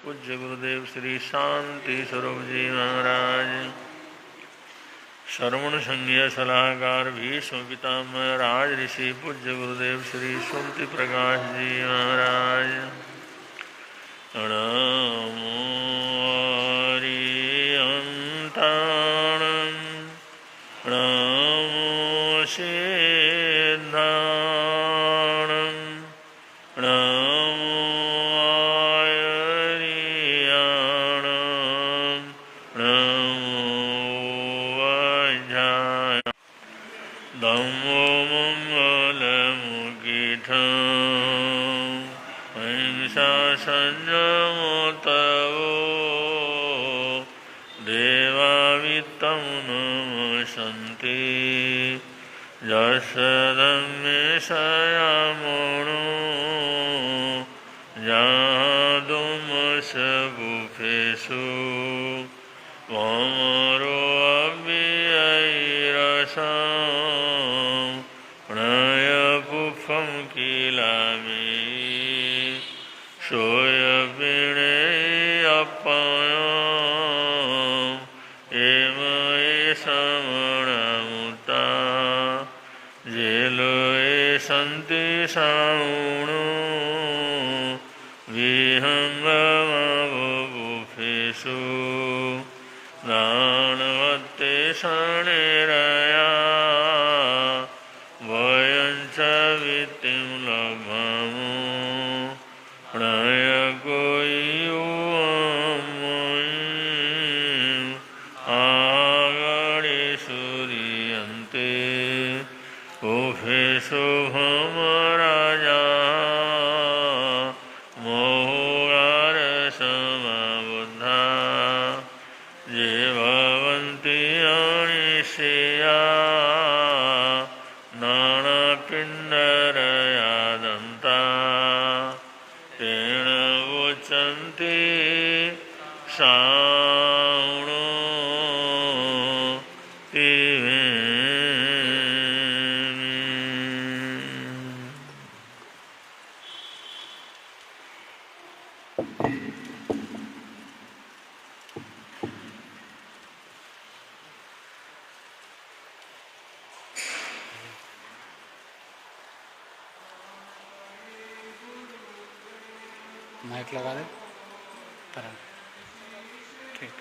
पूज्य गुरुदेव श्री शांति स्वरूप जी महाराज, श्रवण संज्ञा सलाहकार भीष्म पितामह राज ऋषि पूज्य गुरुदेव श्री सुमति प्रकाश जी महाराज। नमो हरिहंताणं नमो सिद्धाणं नमो आयर्याणं नमो वज्राय धम्मो मंगलमुखितं अहिंसा संयमो तवो देवावित्तं नमस्सन्ति यस्य धम्मे संयमो जातुमस्य बुभेषु वामरो अव्ययैरसं प्रणयपुफं किलामि सोऽयपिणेयप्पयं एमये समणमुता जेलोये सन्ति साणुनो विहङ्गमवुफेषु दानवत्ते शनिरया वयं च वित्तिं लभमो प्रणयकोयुमयीं आगणेशुरियन्ते उभेषु भमराजा मोहारसमबुद्धा ये भवन्ति अनिशया नानापिण्डरयादन्ता तेन उच्यन्ते साणो माइक लगा दे तरह ठीक।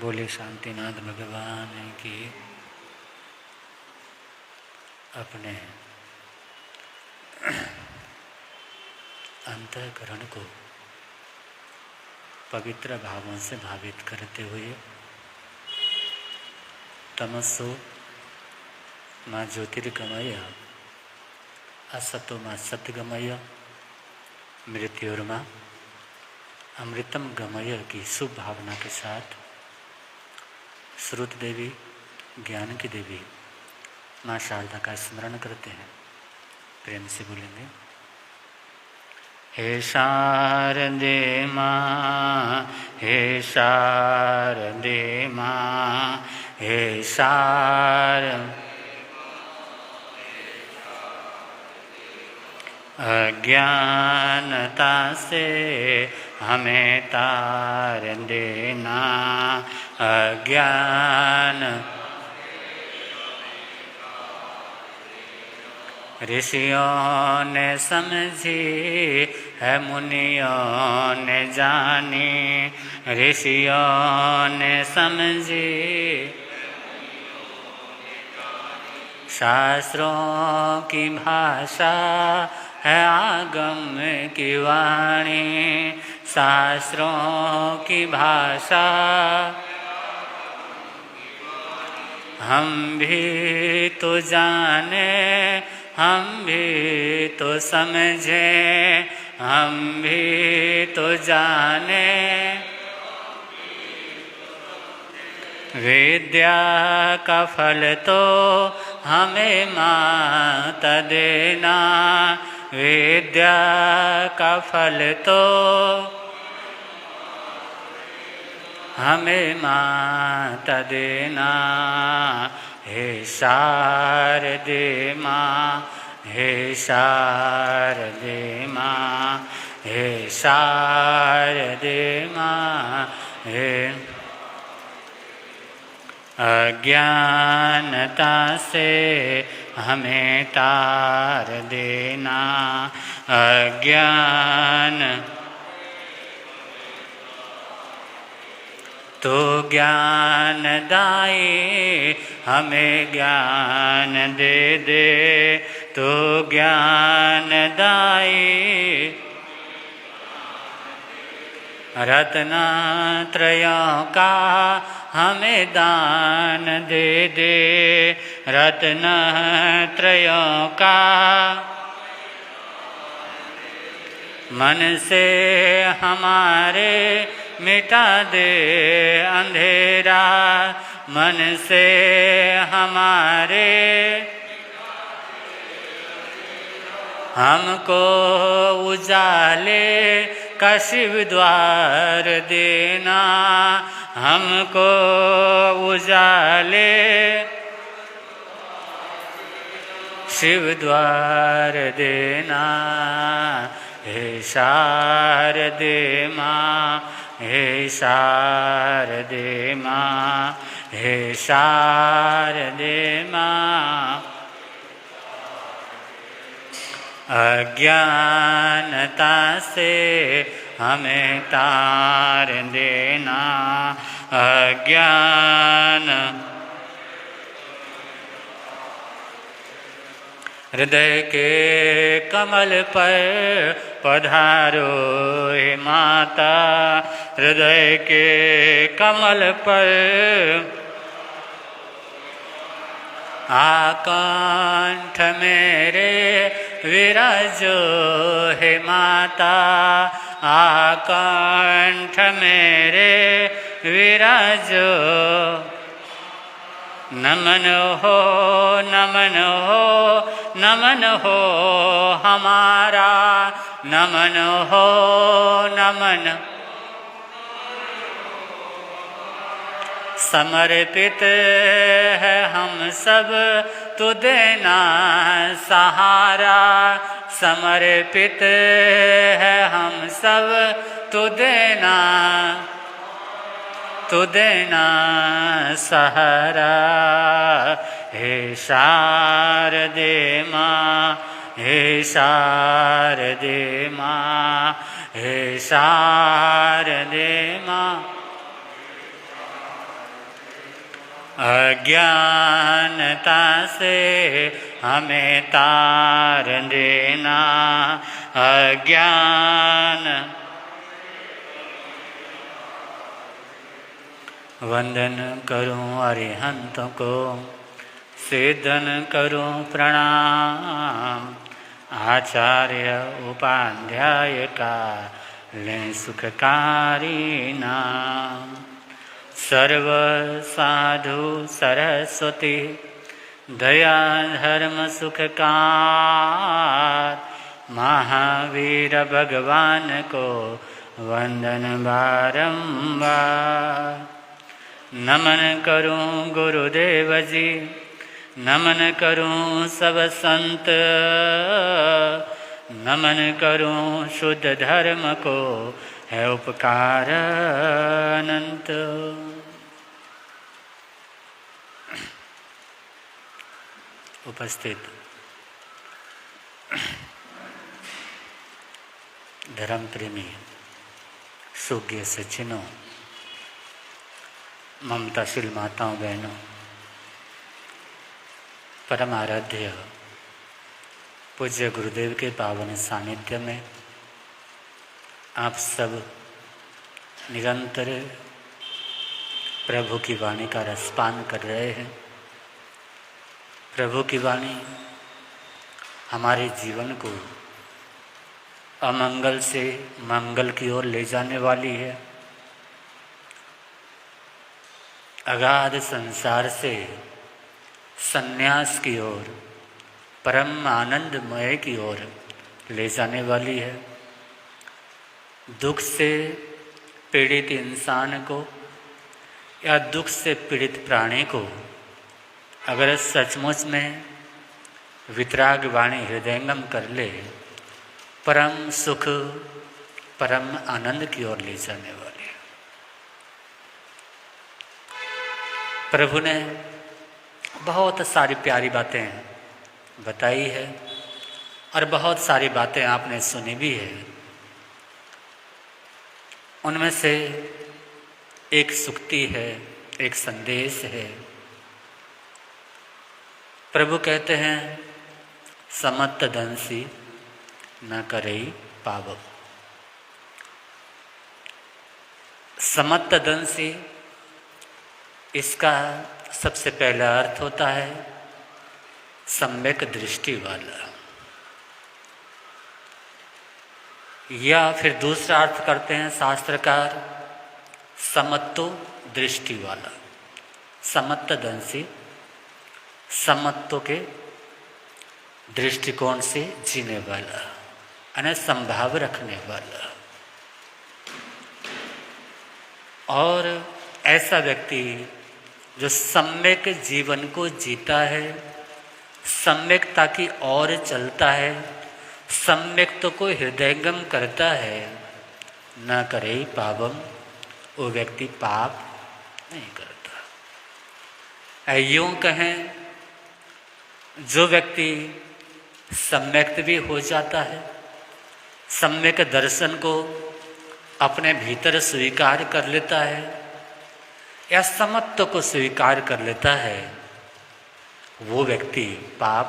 बोले शांतिनाथ भगवान की अपने अंतःकरण को पवित्र भावों से भावित करते हुए तमसो माँ ज्योतिर्गमय असतो माँ सत्यगमय मृत्युर्मा अमृतम गमय की शुभ भावना के साथ श्रुत देवी ज्ञान की देवी माँ शारदा का स्मरण करते हैं। प्रेम से बोलेंगे, हे शारदे माँ, हे शारदे माँ, हे अज्ञानता से हमें तार देना, अज्ञान ऋषियों ने समझी है, मुनियों ने जानी, ऋषियों ने समझी शास्त्रों की भाषा है, आगम की वाणी, शास्त्रों की भाषा हम भी तो जाने, हम भी तो समझे, हम भी तो जाने, विद्या का फल तो हमें माता देना, विद्या का फल तो हमें माता देना। हे शारदे माँ, हे शारदे माँ, हे शारदे माँ, हे अज्ञानता से हमें तार देना, अज्ञान तो ज्ञानदायी हमें ज्ञान दे दे, तो ज्ञानदायी रत्नत्रयों का हमें दान दे दे, रत्नत्रयों का मन से हमारे मिटा दे अंधेरा, मन से हमारे हमको उजाले का शिव द्वार देना, हमको उजाले शिव द्वार देना। हे शारदे माँ, हे शारदे माँ, हे शारदे माँ, अज्ञानता से हमें तार देना, अज्ञान हृदय के कमल पर पधारो हे माता, हृदय के कमल पर आकंठ मेरे विराजो हे माता, आकंठ मेरे विराजो। नमन हो, नमन हो, नमन हो हमारा, नमन हो, नमन समर्पित है हम सब तू देना सहारा, समर्पित है हम सब तू देना सहारा। हे शारदे माँ, हे शारदे माँ, हे शारदे माँ, अज्ञानता से हमें तार देना, अज्ञान वंदन करूं अरिहंतों को, सिद्धन करूं प्रणाम, आचार्य उपाध्याय का लें सुखकारी नाम। सर्व साधु सरस्वती दया धर्म सुखकार, महावीर भगवान को वंदन बारंबार। नमन करूं गुरुदेव जी, नमन करूं सब संत, नमन करूं शुद्ध धर्म को है उपकार अनंत। उपस्थित धर्म प्रेमी सुज्ञ सज्जनों, ममताशील माताओं बहनों, परम आराध्य पूज्य गुरुदेव के पावन सानिध्य में आप सब निरंतर प्रभु की वाणी का रसपान कर रहे हैं। प्रभु की वाणी हमारे जीवन को अमंगल से मंगल की ओर ले जाने वाली है, अगाध संसार से संन्यास की ओर, परम आनंदमय की ओर ले जाने वाली है। दुख से पीड़ित इंसान को या दुख से पीड़ित प्राणी को अगर सचमुच में वितराग वाणी हृदयंगम कर ले, परम सुख परम आनंद की ओर ले जाने वाली है। प्रभु ने बहुत सारी प्यारी बातें बताई है और बहुत सारी बातें आपने सुनी भी है। उनमें से एक सुक्ति है, एक संदेश है। प्रभु कहते हैं समत्त दंसी न करई पावक। समत्त दंसी, इसका सबसे पहला अर्थ होता है सम्यक दृष्टि वाला, या फिर दूसरा अर्थ करते हैं शास्त्रकार समत्तो दृष्टि वाला। समत्त दंसी, समत्व के दृष्टिकोण से जीने वाला, यानी संभाव रखने वाला। और ऐसा व्यक्ति जो सम्यक जीवन को जीता है, सम्यकता की ओर चलता है, सम्यक्ता को हृदयंगम करता है, न करे पापम, वो व्यक्ति पाप नहीं करता। यूं कहें, जो व्यक्ति सम्यक्त भी हो जाता है, सम्यक दर्शन को अपने भीतर स्वीकार कर लेता है या समत्व को स्वीकार कर लेता है, वो व्यक्ति पाप,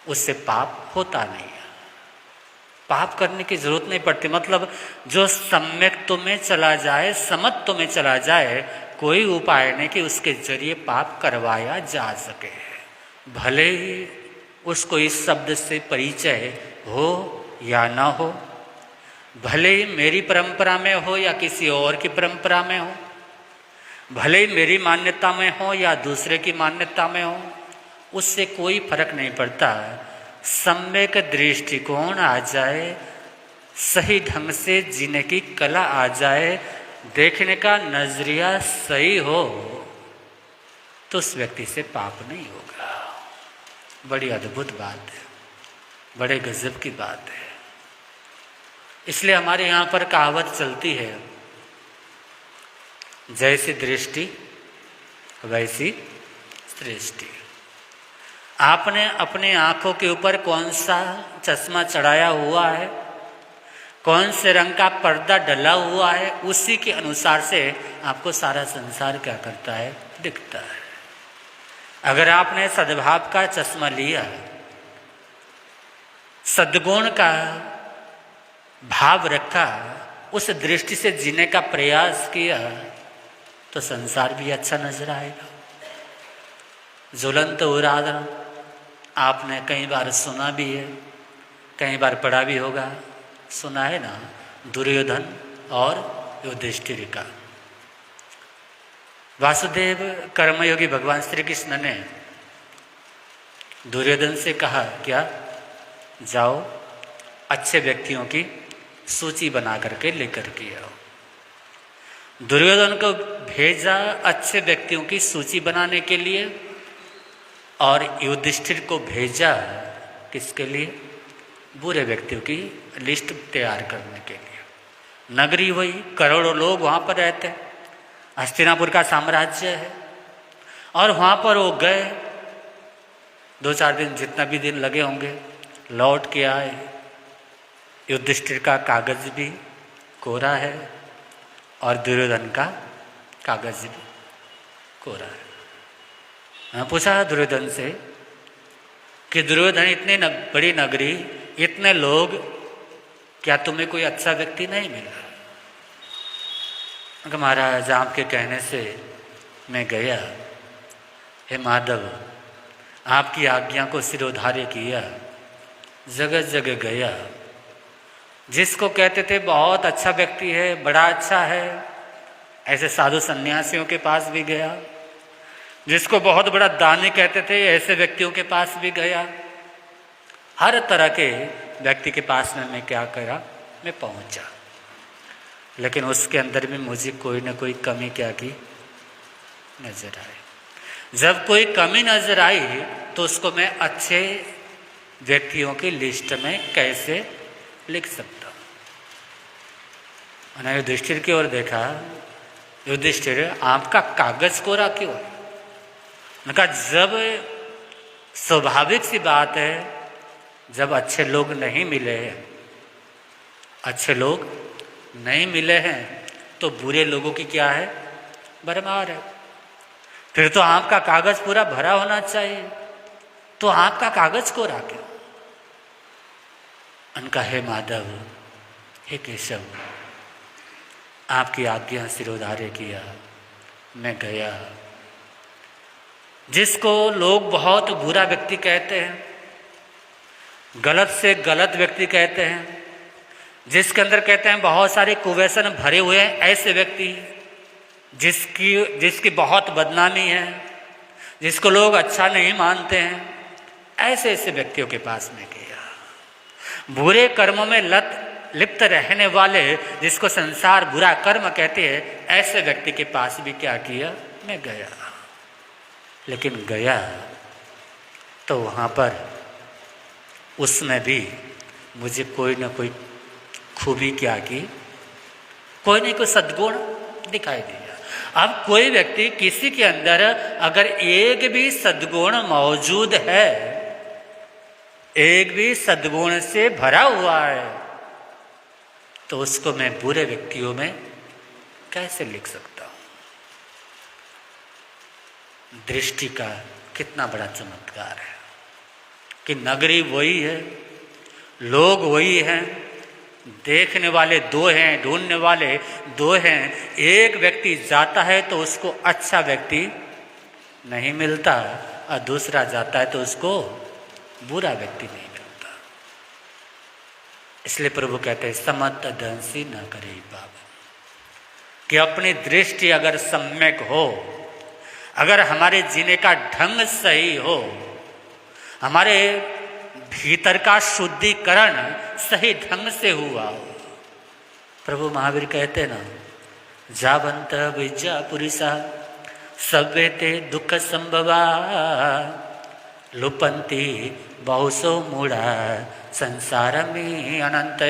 उससे पाप होता नहीं है। पाप करने की जरूरत नहीं पड़ती। मतलब जो सम्यक्त्व में चला जाए, समत्व में चला जाए, कोई उपाय नहीं कि उसके जरिए पाप करवाया जा सके। भले ही उसको इस शब्द से परिचय हो या ना हो, भले ही मेरी परंपरा में हो या किसी और की परंपरा में हो, भले ही मेरी मान्यता में हो या दूसरे की मान्यता में हो, उससे कोई फर्क नहीं पड़ता। सम्यक दृष्टिकोण आ जाए, सही ढंग से जीने की कला आ जाए, देखने का नजरिया सही हो तो उस व्यक्ति से पाप नहीं होगा। बड़ी अद्भुत बात है, बड़े गजब की बात है। इसलिए हमारे यहाँ पर कहावत चलती है, जैसी दृष्टि वैसी सृष्टि। आपने अपने आंखों के ऊपर कौन सा चश्मा चढ़ाया हुआ है, कौन से रंग का पर्दा डला हुआ है, उसी के अनुसार से आपको सारा संसार क्या करता है, दिखता है। अगर आपने सद्भाव का चश्मा लिया, सद्गुण का भाव रखा, उस दृष्टि से जीने का प्रयास किया, तो संसार भी अच्छा नजर आएगा। ज्वलंत उदाहरण आपने कई बार सुना भी है, कई बार पढ़ा भी होगा। सुना है ना, दुर्योधन और युधिष्ठिर का। वासुदेव कर्मयोगी भगवान श्री कृष्ण ने दुर्योधन से कहा, क्या जाओ अच्छे व्यक्तियों की सूची बना करके लेकर के आओ। दुर्योधन को भेजा अच्छे व्यक्तियों की सूची बनाने के लिए, और युधिष्ठिर को भेजा किसके लिए, बुरे व्यक्तियों की लिस्ट तैयार करने के लिए। नगरी वही, करोड़ों लोग वहाँ पर रहते हैं, हस्तिनापुर का साम्राज्य है, और वहाँ पर वो गए। 2-4 दिन, जितना भी दिन लगे होंगे, लौट के आए। युधिष्ठिर का कागज भी कोरा है और दुर्योधन का कागज भी कोरा है। मैं पूछा दुर्योधन से कि दुर्योधन, इतनी बड़ी नगरी, इतने लोग, क्या तुम्हें कोई अच्छा व्यक्ति नहीं मिला? महाराज आपके कहने से मैं गया, हे माधव आपकी आज्ञा को सिरोधार्य किया, जगह जगह गया। जिसको कहते थे बहुत अच्छा व्यक्ति है, बड़ा अच्छा है, ऐसे साधु सन्यासियों के पास भी गया। जिसको बहुत बड़ा दानी कहते थे, ऐसे व्यक्तियों के पास भी गया। हर तरह के व्यक्ति के पास में मैं क्या करा, मैं पहुंचा, लेकिन उसके अंदर भी मुझे कोई ना कोई कमी क्या की, नजर आई। जब कोई कमी नजर आई तो उसको मैं अच्छे व्यक्तियों की लिस्ट में कैसे लिख सकता हूँ। मैंने युधिष्ठिर की ओर देखा, युधिष्ठिर आपका कागज कोरा क्यों? मैंने कहा, जब स्वाभाविक सी बात है, जब अच्छे लोग नहीं मिले हैं, अच्छे लोग नहीं मिले हैं, तो बुरे लोगों की क्या है, भरमार है। फिर तो आपका कागज पूरा भरा होना चाहिए, तो आपका कागज को रखे। उनका, हे माधव, हे केशव, आपकी आज्ञा सिरोधार्य किया, मैं गया। जिसको लोग बहुत बुरा व्यक्ति कहते हैं, गलत से गलत व्यक्ति कहते हैं, जिसके अंदर कहते हैं बहुत सारे कुव्यसन भरे हुए हैं, ऐसे व्यक्ति, जिसकी बहुत बदनामी है, जिसको लोग अच्छा नहीं मानते हैं, ऐसे ऐसे व्यक्तियों के पास में गया। बुरे कर्मों में लिप्त रहने वाले, जिसको संसार बुरा कर्म कहते हैं, ऐसे व्यक्ति के पास भी क्या किया, मैं गया। लेकिन गया तो वहाँ पर उसमें भी मुझे कोई ना कोई खूबी क्या की, कोई ना कोई सद्गुण दिखाई दिया। अब कोई व्यक्ति, किसी के अंदर अगर एक भी सद्गुण मौजूद है, एक भी सद्गुण से भरा हुआ है, तो उसको मैं बुरे व्यक्तियों में कैसे लिख सकता हूँ? दृष्टि का कितना बड़ा चमत्कार है कि नगरी वही है, लोग वही हैं, देखने वाले दो हैं, ढूंढने वाले दो हैं। एक व्यक्ति जाता है तो उसको अच्छा व्यक्ति नहीं मिलता, और दूसरा जाता है तो उसको बुरा व्यक्ति नहीं मिलता। इसलिए प्रभु कहते हैं, समत दंसी न करे बाबा, कि अपनी दृष्टि अगर सम्यक हो, अगर हमारे जीने का ढंग सही हो, हमारे भीतर का शुद्धिकरण सही ढंग से हुआ हो। प्रभु महावीर कहते ना, जावंत विद्या पुरुषा सव्यते दुख संभवा लुपंती बहुसो मूढ़ा संसार में अनंत।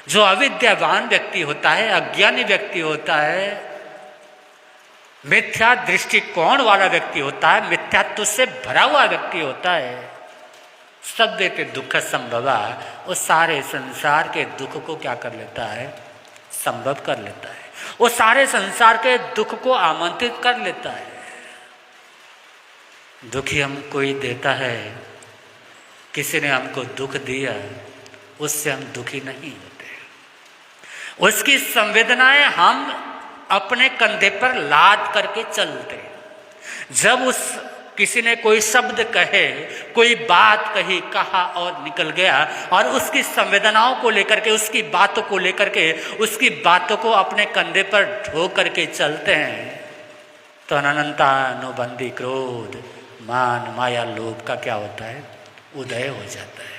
जो अविद्यावान व्यक्ति होता है, अज्ञानी व्यक्ति होता है, मिथ्या दृष्टिकोण वाला व्यक्ति होता है, मिथ्यात्व से भरा हुआ व्यक्ति होता है, सव्यते दुख संभवा, वो सारे संसार के दुख को क्या कर लेता है? संभव कर लेता है। वो सारे संसार के दुख को आमंत्रित कर लेता है। दुखी हम कोई देता है, किसी ने हमको दुख दिया, उससे हम दुखी नहीं होते। उसकी संवेदनाएं हम अपने कंधे पर लाद करके चलते। जब उस किसी ने कोई शब्द कहे, कोई बात कही, कहा और निकल गया, और उसकी संवेदनाओं को लेकर के, उसकी बातों को लेकर के, उसकी बातों को अपने कंधे पर ढो करके चलते हैं, तो अनंतानुबंधी क्रोध, मान, माया, लोभ का क्या होता है? उदय हो जाता है।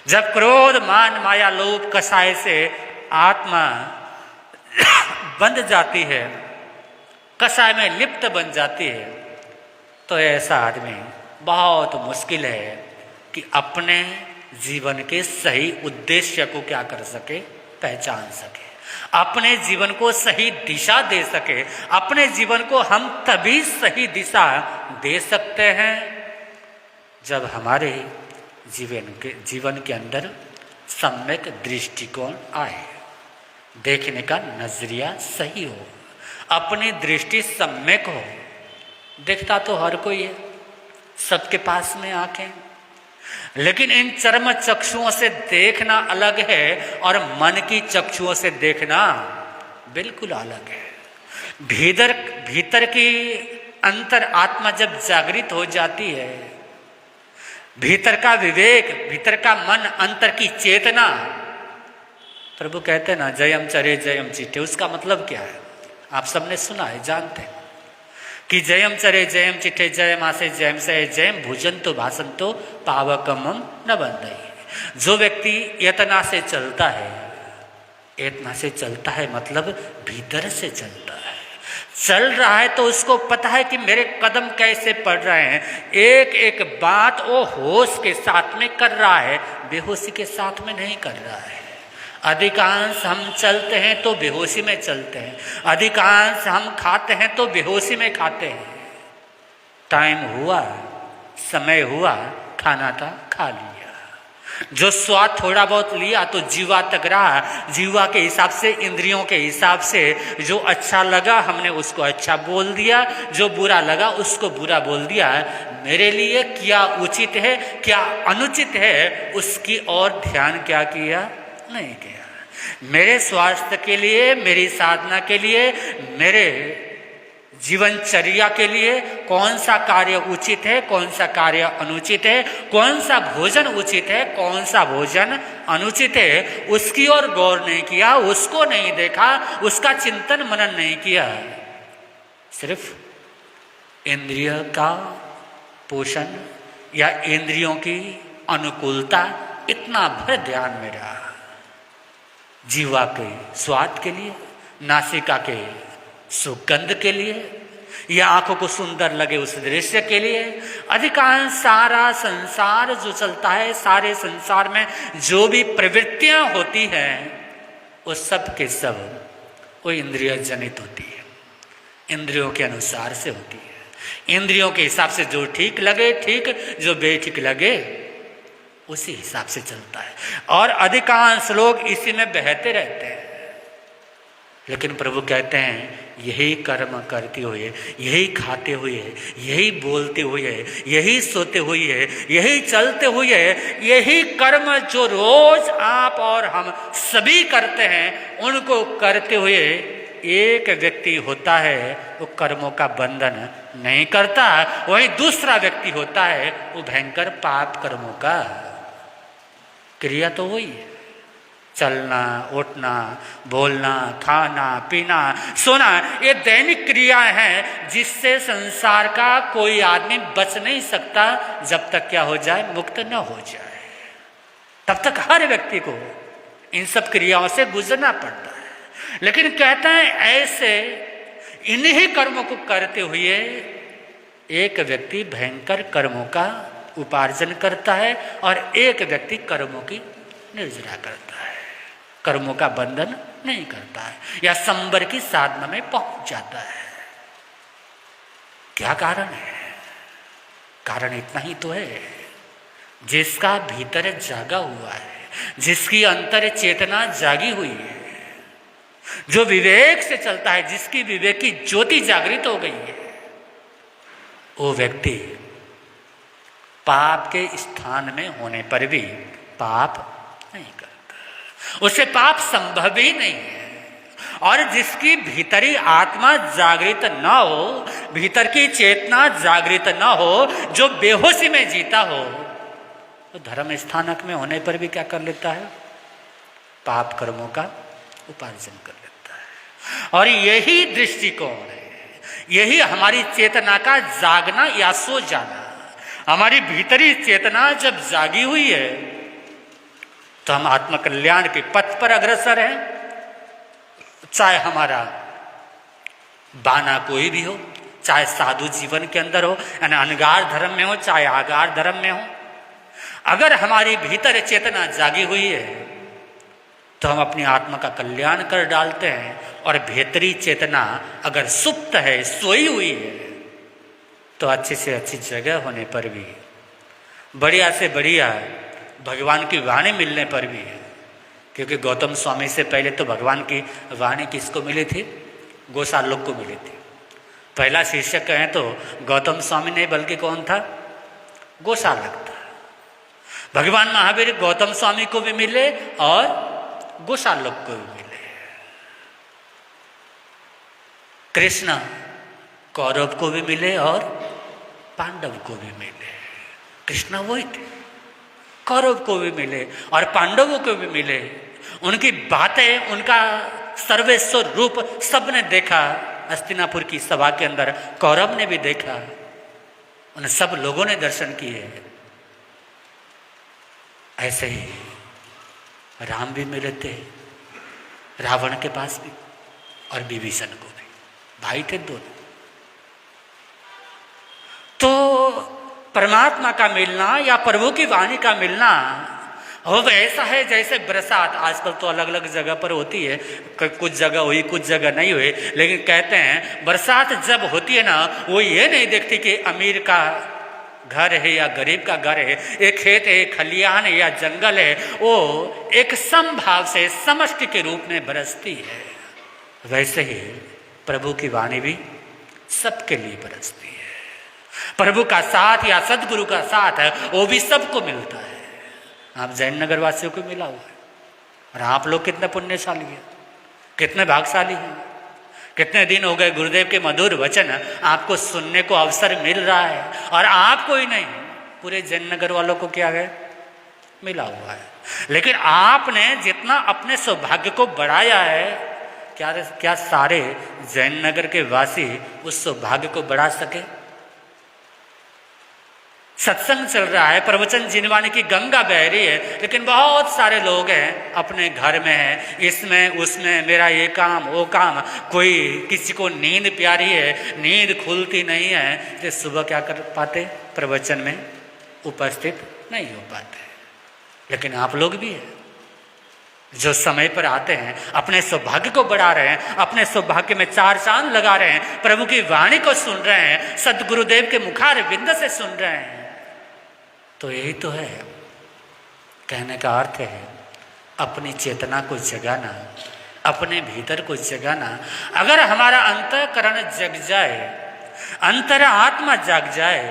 जब क्रोध, मान, माया, लोभ कसाय से आत्मा बंध जाती है, कसाय में लिप्त बन जाती है, तो ऐसा आदमी बहुत मुश्किल है कि अपने जीवन के सही उद्देश्य को क्या कर सके? पहचान सके, अपने जीवन को सही दिशा दे सके। अपने जीवन को हम तभी सही दिशा दे सकते हैं जब हमारे जीवन के अंदर सम्यक दृष्टिकोण आए, देखने का नजरिया सही हो, अपनी दृष्टि सम्यक हो। देखता तो हर कोई है, सबके पास में आंखें, लेकिन इन चर्म चक्षुओं से देखना अलग है और मन की चक्षुओं से देखना बिल्कुल अलग है। भीतर की अंतर आत्मा जब जागृत हो जाती है, भीतर का विवेक, भीतर का मन, अंतर की चेतना, प्रभु कहते हैं ना, जयम चरे जयम चिट्ठे, उसका मतलब क्या है? आप सबने सुना है, जानते हैं कि जयम चरे जयम चिट्ठे, जय मासे जयम से जयम भुजंतो भासंतो पावकमम न बंधई। जो व्यक्ति यतना से चलता है, यतना से चलता है मतलब भीतर से चलता है, चल रहा है तो उसको पता है कि मेरे कदम कैसे पड़ रहे हैं। एक एक बात वो होश के साथ में कर रहा है, बेहोशी के साथ में नहीं कर रहा है। अधिकांश हम चलते हैं तो बेहोशी में चलते हैं, अधिकांश हम खाते हैं तो बेहोशी में खाते हैं। टाइम हुआ, समय हुआ, खाना था, खा लिया। जो स्वाद थोड़ा बहुत लिया तो जीवा तक रहा, जीवा के हिसाब से, इंद्रियों के हिसाब से जो अच्छा लगा हमने उसको अच्छा बोल दिया, जो बुरा लगा उसको बुरा बोल दिया। मेरे लिए क्या उचित है, क्या अनुचित है, उसकी ओर ध्यान क्या किया? नहीं किया। मेरे स्वास्थ्य के लिए, मेरी साधना के लिए, मेरे जीवनचर्या के लिए कौन सा कार्य उचित है, कौन सा कार्य अनुचित है, कौन सा भोजन उचित है, कौन सा भोजन अनुचित है, उसकी ओर गौर नहीं किया, उसको नहीं देखा, उसका चिंतन मनन नहीं किया। सिर्फ इंद्रिय का पोषण या इंद्रियों की अनुकूलता, इतना भर ध्यान में रहा। जीवा के स्वाद के लिए, नासिका के सुगंध के लिए, या आंखों को सुंदर लगे उस दृश्य के लिए। अधिकांश सारा संसार जो चलता है, सारे संसार में जो भी प्रवृत्तियां होती हैं, वो सब के सब वो इंद्रिय जनित होती है, इंद्रियों के अनुसार से होती है। इंद्रियों के हिसाब से जो ठीक लगे ठीक, जो बेठीक लगे उसी हिसाब से चलता है, और अधिकांश लोग इसी में बहते रहते हैं। लेकिन प्रभु कहते हैं यही कर्म करते हुए, यही खाते हुए, यही बोलते हुए, यही सोते हुए, यही चलते हुए, यही कर्म जो रोज आप और हम सभी करते हैं, उनको करते हुए एक व्यक्ति होता है वो कर्मों का बंधन नहीं करता, वही दूसरा व्यक्ति होता है वो भयंकर पाप कर्मों का। क्रिया तो वही है, चलना, उठना, बोलना, खाना, पीना, सोना, ये दैनिक क्रियाएं हैं जिससे संसार का कोई आदमी बच नहीं सकता जब तक क्या हो जाए, मुक्त न हो जाए। तब तक हर व्यक्ति को इन सब क्रियाओं से गुजरना पड़ता है। लेकिन कहते हैं ऐसे इन्हीं कर्मों को करते हुए एक व्यक्ति भयंकर कर्मों का उपार्जन करता है और एक व्यक्ति कर्मों की निर्जरा करता है, कर्मों का बंधन नहीं करता है या संबर की साधना में पहुंच जाता है। क्या कारण है? कारण इतना ही तो है, जिसका भीतर जागा हुआ है, जिसकी अंतर चेतना जागी हुई है, जो विवेक से चलता है, जिसकी विवेक की ज्योति जागृत हो गई है, वो व्यक्ति पाप के स्थान में होने पर भी पाप नहीं करता, उसे पाप संभव ही नहीं है। और जिसकी भीतरी आत्मा जागृत ना हो, भीतर की चेतना जागृत ना हो, जो बेहोशी में जीता हो, तो धर्म स्थानक में होने पर भी क्या कर लेता है? पाप कर्मों का उपार्जन कर लेता है। और यही दृष्टिकोण है, यही हमारी चेतना का जागना या सो जाना। हमारी भीतरी चेतना जब जागी हुई है तो हम आत्मकल्याण के पथ पर अग्रसर हैं। चाहे हमारा बाना कोई भी हो, चाहे साधु जीवन के अंदर हो, यानी अनगार धर्म में हो, चाहे आगार धर्म में हो, अगर हमारी भीतर चेतना जागी हुई है तो हम अपनी आत्मा का कल्याण कर डालते हैं। और भीतरी चेतना अगर सुप्त है, सोई हुई है, तो अच्छी से अच्छी जगह होने पर भी, बढ़िया से बढ़िया भगवान की वाणी मिलने पर भी, क्योंकि गौतम स्वामी से पहले तो भगवान की वाणी किसको मिली थी? गोसालोक को मिली थी। पहला शिष्य कहें तो गौतम स्वामी नहीं, बल्कि कौन था? गोसालक था। भगवान महावीर गौतम स्वामी को भी मिले और गोसालोक को भी मिले। कृष्ण कौरव को भी मिले और पांडव को भी मिले। कृष्ण वही थे, कौरव को भी मिले और पांडवों को भी मिले। उनकी बातें, उनका सर्वेश्वर रूप सबने देखा। हस्तिनापुर की सभा के अंदर कौरव ने भी देखा, उन सब लोगों ने दर्शन किए। ऐसे ही राम भी मिले थे रावण के पास भी, और विभीषण को भी, भाई थे दोनों। तो परमात्मा का मिलना या प्रभु की वाणी का मिलना वो ऐसा है जैसे बरसात आजकल तो अलग अलग जगह पर होती है, कुछ जगह हुई कुछ जगह नहीं हुई, लेकिन कहते हैं बरसात जब होती है ना, वो ये नहीं देखती कि अमीर का घर है या गरीब का घर है, एक खेत है, खलियान है या जंगल है, वो एक समभाव से समष्टि के रूप में बरसती है। वैसे ही प्रभु की वाणी भी सबके लिए बरसती है। प्रभु का साथ या सदगुरु का साथ है, वो भी सबको मिलता है। आप जैन नगर वासियों को मिला हुआ है, और आप लोग कितने पुण्यशाली हैं, कितने भाग्यशाली हैं। कितने दिन हो गए गुरुदेव के मधुर वचन आपको सुनने को अवसर मिल रहा है, और आपको ही नहीं, पूरे जैन नगर वालों को क्या है, मिला हुआ है। लेकिन आपने जितना अपने सौभाग्य को बढ़ाया है, क्या सारे जैन नगर के वासी उस सौभाग्य को बढ़ा सके? सत्संग चल रहा है, प्रवचन जिनवानी की गंगा बह रही है, लेकिन बहुत सारे लोग हैं अपने घर में हैं, इसमें उसमें, मेरा ये काम वो काम, कोई किसी को नींद प्यारी है, नींद खुलती नहीं है, तो सुबह क्या कर पाते? प्रवचन में उपस्थित नहीं हो पाते। लेकिन आप लोग भी हैं जो समय पर आते हैं, अपने सौभाग्य को बढ़ा रहे हैं, अपने सौभाग्य में चार चांद लगा रहे हैं, प्रभु की वाणी को सुन रहे हैं, सदगुरुदेव के मुखार बिंद से सुन रहे हैं। तो यही तो है, कहने का अर्थ है अपनी चेतना को जगाना, अपने भीतर को जगाना। अगर हमारा अंतःकरण जग जाए, अंतर आत्मा जाग जाए,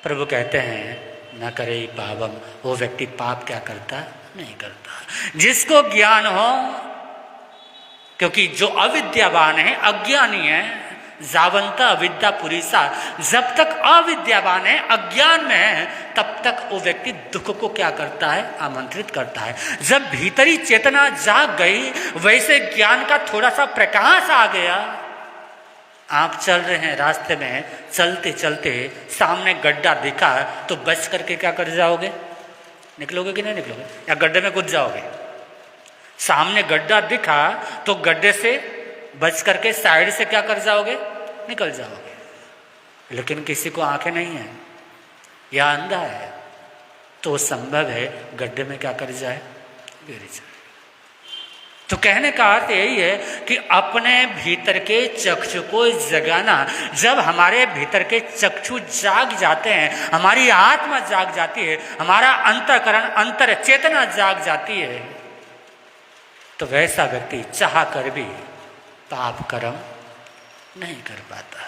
प्रभु कहते हैं न करे पावम, वो व्यक्ति पाप क्या करता? नहीं करता। जिसको ज्ञान हो, क्योंकि जो अविद्यावान है, अज्ञानी है, जावंता अविद्या पुरीसा, जब तक अविद्यावान है, अज्ञान में है, तब तक वो व्यक्ति दुख को क्या करता है? आमंत्रित करता है। जब भीतरी चेतना जाग गई, वैसे ज्ञान का थोड़ा सा प्रकाश आ गया। आप चल रहे हैं रास्ते में, चलते चलते सामने गड्ढा दिखा तो बच करके क्या कर जाओगे? निकलोगे कि नहीं निकलोगे, या गड्ढे में कूद जाओगे? सामने गड्ढा दिखा तो गड्ढे से बच करके साइड से क्या कर जाओगे, निकल जाओगे। लेकिन किसी को आंखें नहीं है या अंधा है तो संभव है गड्ढे में क्या कर जाए, गिर जाए। तो कहने का अर्थ यही है कि अपने भीतर के चक्षु को जगाना। जब हमारे भीतर के चक्षु जाग जाते हैं, हमारी आत्मा जाग जाती है, हमारा अंतःकरण अंतर चेतना जाग जाती है, तो वैसा व्यक्ति चाह कर भी पाप कर्म नहीं कर पाता,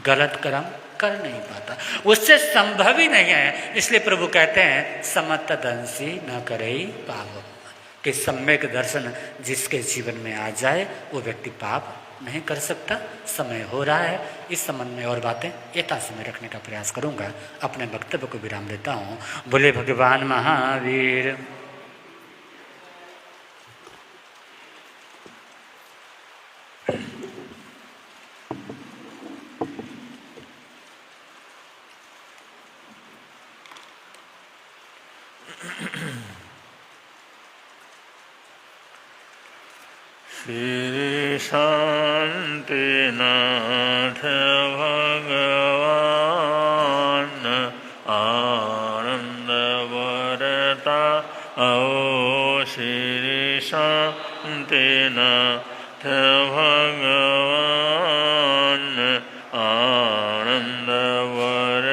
गलत कर्म कर नहीं पाता, उससे संभव ही नहीं है। इसलिए प्रभु कहते हैं समत दंसी न करे पाप, कि सम्यक दर्शन जिसके जीवन में आ जाए वो व्यक्ति पाप नहीं कर सकता। समय हो रहा है, इस संबंध में और बातें यथा समय रखने का प्रयास करूंगा। अपने वक्तव्य को विराम देता हूँ। बोले भगवान महावीर। श्री शांतिनाथ भगवान आनंद वरता ओ श्री शांतिनाथ भगवान आनंद वर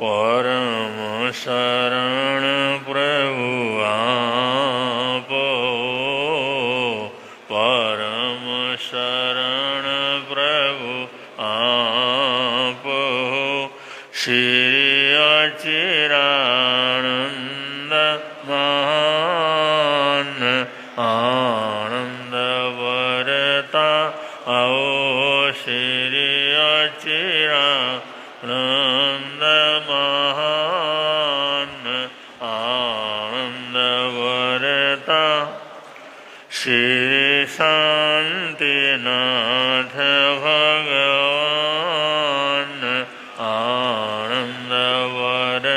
परम शरण प्रभु शरण प्रभु आप श्री अचिरानंद महान आनंद वरता आओ श्री अचिरानंद महान आनंद वरता श्री शांतिनाथ भगवान आनंद वर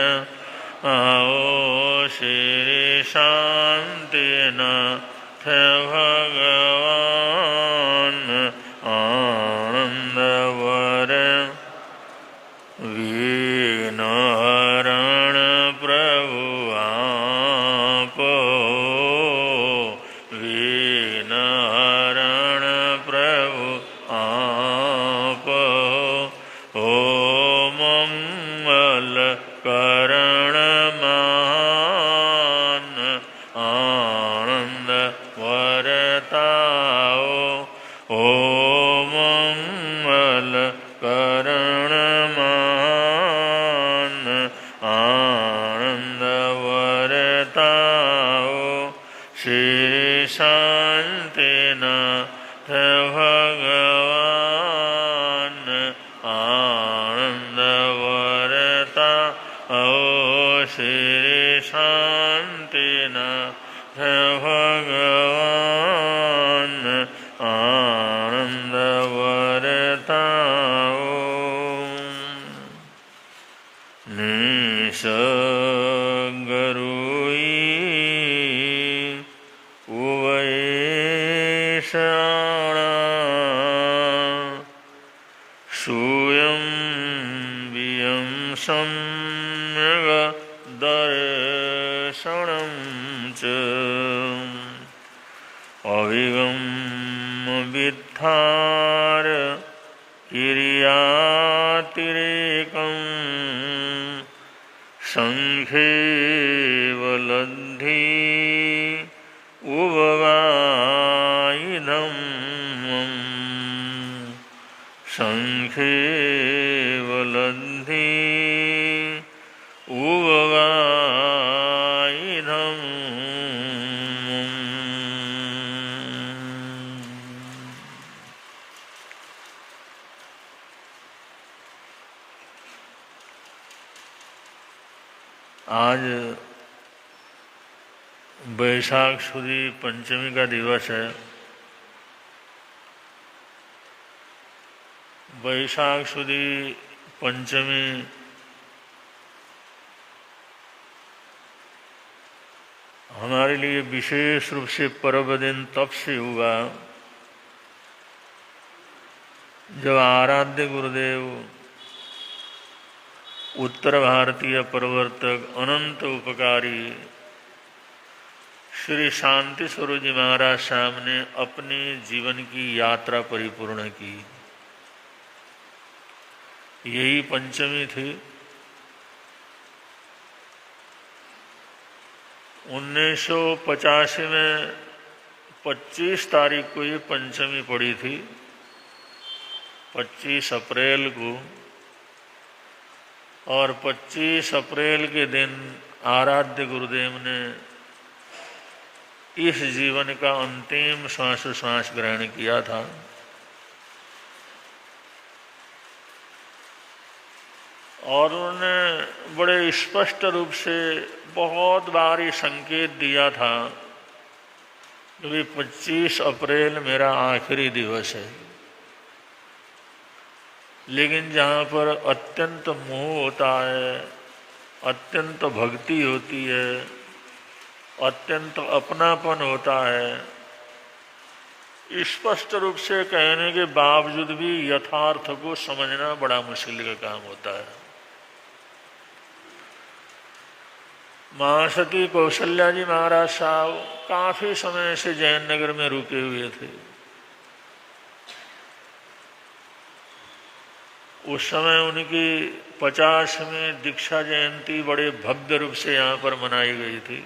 आओ श्री शांतिनाथ भगवान आनंद वर विघ्नहरण प्रभु आप विघ्नहरण प्रभु आप ओ मंगल करण महान आनंद वरताओ ओ मंगल करण महान आनंद वरताओ श्री शांतिनाथ भगवान आनंद वरता ओ श्री शांतिनाथ भगवान आनंद वरता निसगरुई उवैषणा सूयं वियं सम्यग दर्शनं च अविगम विद्धार किर्यातिरेकं संखेवलद्धि उवगायिधं संखेवलद्धि उवगायिधं आज वैशाख सुदी पंचमी का दिवस है। वैशाख सुदी पंचमी हमारे लिए विशेष रूप से पर्व दिन तब से हुआ जब आराध्य गुरुदेव उत्तर भारतीय प्रवर्तक अनंत उपकारी श्री शांति स्वरूप जी महाराज साहब ने अपने जीवन की यात्रा परिपूर्ण की। यही पंचमी थी। 1985 में 25 तारीख को ये पंचमी पड़ी थी। 25 अप्रैल को, और 25 अप्रैल के दिन आराध्य गुरुदेव ने इस जीवन का अंतिम श्वास ग्रहण किया था। और उन्होंने बड़े स्पष्ट रूप से बहुत बार ये संकेत दिया था कि 25 अप्रैल मेरा आखिरी दिवस है। लेकिन जहाँ पर अत्यंत मोह होता है, अत्यंत भक्ति होती है, अत्यंत अपनापन होता है, स्पष्ट रूप से कहने के बावजूद भी यथार्थ को समझना बड़ा मुश्किल का काम होता है। महासती कौशल्या जी महाराज साहब काफी समय से जैन नगर में रुके हुए थे। उस समय उनकी 50वीं दीक्षा जयंती बड़े भव्य रूप से यहाँ पर मनाई गई थी।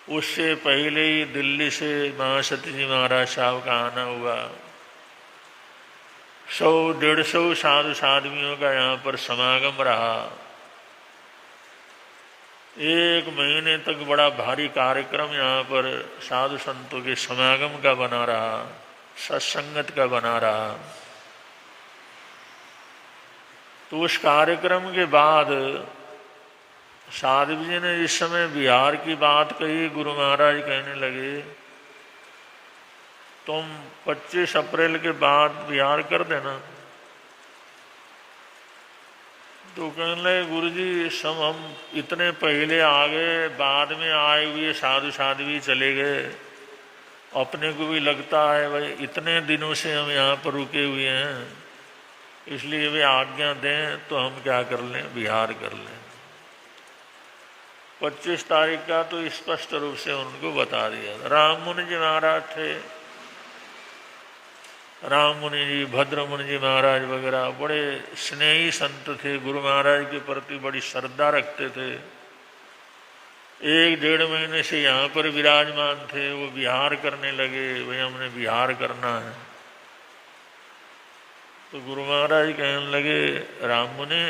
उससे पहले ही दिल्ली से महासती जी महाराज साहब का आना हुआ। 100-150 साधु साध्वियों का यहाँ पर समागम रहा। 1 महीने तक बड़ा भारी कार्यक्रम यहाँ पर साधु संतों के समागम का बना रहा, सत्संगत का बना रहा। तो उस कार्यक्रम के बाद साधु जी ने इस समय बिहार की बात कही। गुरु महाराज कहने लगे तुम 25 अप्रैल के बाद बिहार कर देना। तो कहने लगे गुरु जी सब हम इतने पहले आ गए, बाद में आए हुए साधु साध्वी चले गए। अपने को भी लगता है भाई इतने दिनों से हम यहाँ पर रुके हुए हैं, इसलिए वे आज्ञा दें तो हम क्या कर लें, बिहार कर लें। 25 तारीख का तो स्पष्ट रूप से उनको बता दिया। राम मुनि जी महाराज थे, राम मुनि जी, भद्र मुनि जी महाराज वगैरह बड़े स्नेही संत थे, गुरु महाराज के प्रति बड़ी श्रद्धा रखते थे। 1-1.5 महीने से यहाँ पर विराजमान थे। वो बिहार करने लगे, भाई हमने बिहार करना है। तो गुरु महाराज कहने लगे राम मुनि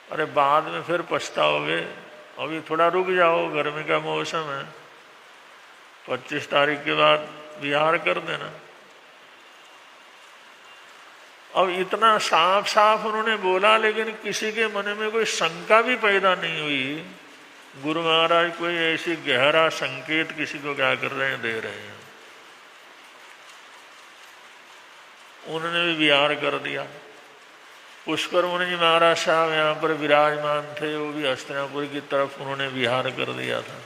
अरे बाद में फिर पछताओगे, अभी थोड़ा रुक जाओ, गर्मी का मौसम है, 25 तारीख के बाद बिहार कर देना। अब इतना साफ साफ उन्होंने बोला, लेकिन किसी के मन में कोई शंका भी पैदा नहीं हुई। गुरु महाराज कोई ऐसी गहरा संकेत किसी को क्या कर रहे हैं, दे रहे हैं। उन्होंने भी बिहार कर दिया। पुष्कर मुनि जी महाराज साहब यहाँ पर विराजमान थे, वो भी हस्तिनापुर की तरफ उन्होंने बिहार कर दिया था।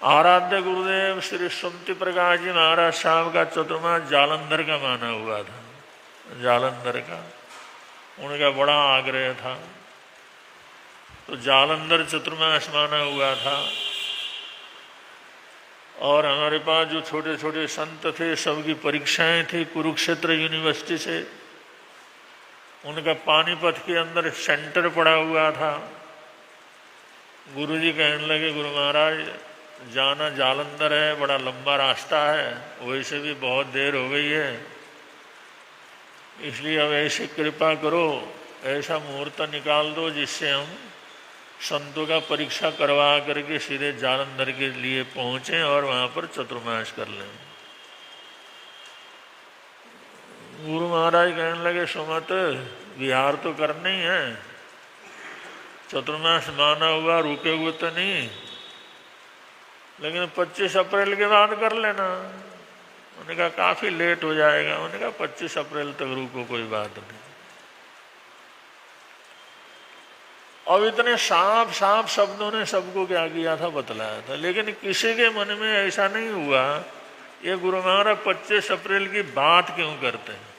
आराध्य गुरुदेव श्री सुमति प्रकाश जी महाराज साहब का चतुर्मास जालंधर का माना हुआ था। जालंधर का उनका बड़ा आग्रह था, तो जालंधर चतुर्मास माना हुआ था। और हमारे पास जो छोटे छोटे संत थे सबकी परीक्षाएं थी कुरुक्षेत्र यूनिवर्सिटी से। उनका पानीपत के अंदर सेंटर पड़ा हुआ था। गुरुजी कहने लगे गुरु महाराज जाना जालंधर है, बड़ा लंबा रास्ता है, वैसे भी बहुत देर हो गई है, इसलिए अब ऐसी कृपा करो, ऐसा मुहूर्त निकाल दो जिससे हम संतों का परीक्षा करवा करके सीधे जालंधर के लिए पहुँचें और वहाँ पर चतुर्मास कर लें। गुरु महाराज कहने लगे सुमत बिहार तो करना ही है, चतुर्मास माना हुआ, रुके हुए तो नहीं, लेकिन 25 अप्रैल के बाद कर लेना। उन्होंने कहा काफ़ी लेट हो जाएगा। उन्होंने कहा 25 अप्रैल तक रुको, कोई बात नहीं। अब इतने साफ साफ शब्दों ने सबको क्या किया था, बतलाया था, लेकिन किसी के मन में ऐसा नहीं हुआ ये गुरु महाराज 25 अप्रैल की बात क्यों करते हैं।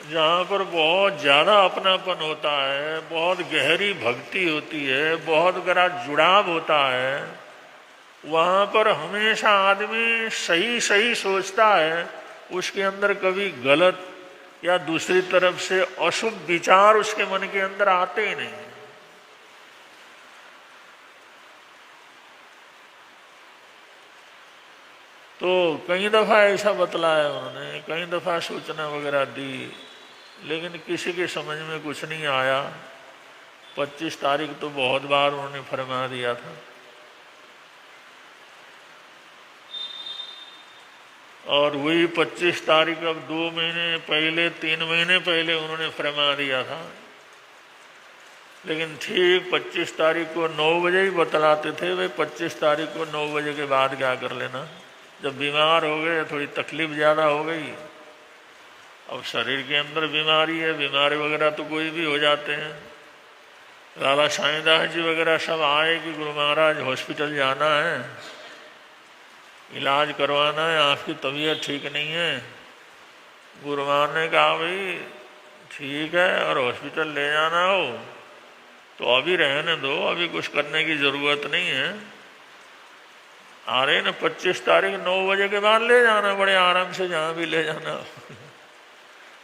जहाँ पर बहुत ज़्यादा अपनापन होता है, बहुत गहरी भक्ति होती है, बहुत गहरा जुड़ाव होता है, वहाँ पर हमेशा आदमी सही सही सोचता है, उसके अंदर कभी गलत या दूसरी तरफ से अशुभ विचार उसके मन के अंदर आते ही नहीं। तो कई दफ़ा ऐसा बतलाया उन्होंने, कई दफ़ा सूचना वगैरह दी, लेकिन किसी के समझ में कुछ नहीं आया। 25 तारीख तो बहुत बार उन्होंने फरमा दिया था, और वही 25 तारीख अब 2 महीने पहले 3 महीने पहले उन्होंने फरमा दिया था, लेकिन ठीक 25 तारीख को 9 बजे ही बतलाते थे भाई 25 तारीख को 9 बजे के बाद क्या कर लेना। जब बीमार हो गए, थोड़ी तकलीफ ज़्यादा हो गई, अब शरीर के अंदर बीमारी है, बीमारी वगैरह तो कोई भी हो जाते हैं। लाला साईंदास जी वगैरह सब आए कि गुरु महाराज हॉस्पिटल जाना है, इलाज करवाना है, आपकी तबीयत ठीक नहीं है। गुरु महाराज ने कहा भाई ठीक है, और हॉस्पिटल ले जाना हो तो अभी रहने दो, अभी कुछ करने की ज़रूरत नहीं है। आ रहे ना 25 तारीख 9 बजे के बाद ले जाना, बड़े आराम से जहाँ भी ले जाना।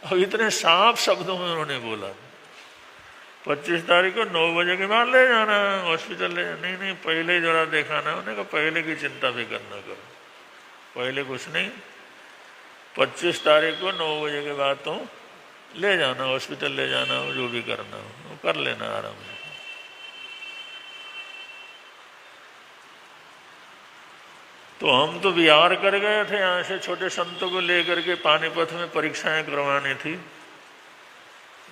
अब इतने साफ शब्दों में उन्होंने बोला 25 तारीख को 9 बजे के बाद ले जाना हॉस्पिटल ले जाना। नहीं नहीं, पहले ही जरा दिखाना। उन्होंने कहा पहले की चिंता भी करना करो, पहले कुछ नहीं, 25 तारीख को 9 बजे के बाद तो ले जाना, हॉस्पिटल ले जाना हो, जो भी करना हो वो कर लेना आराम से। तो हम तो बिहार कर गए थे, यहाँ से छोटे संतों को लेकर के पानीपत में परीक्षाएं करवानी थी।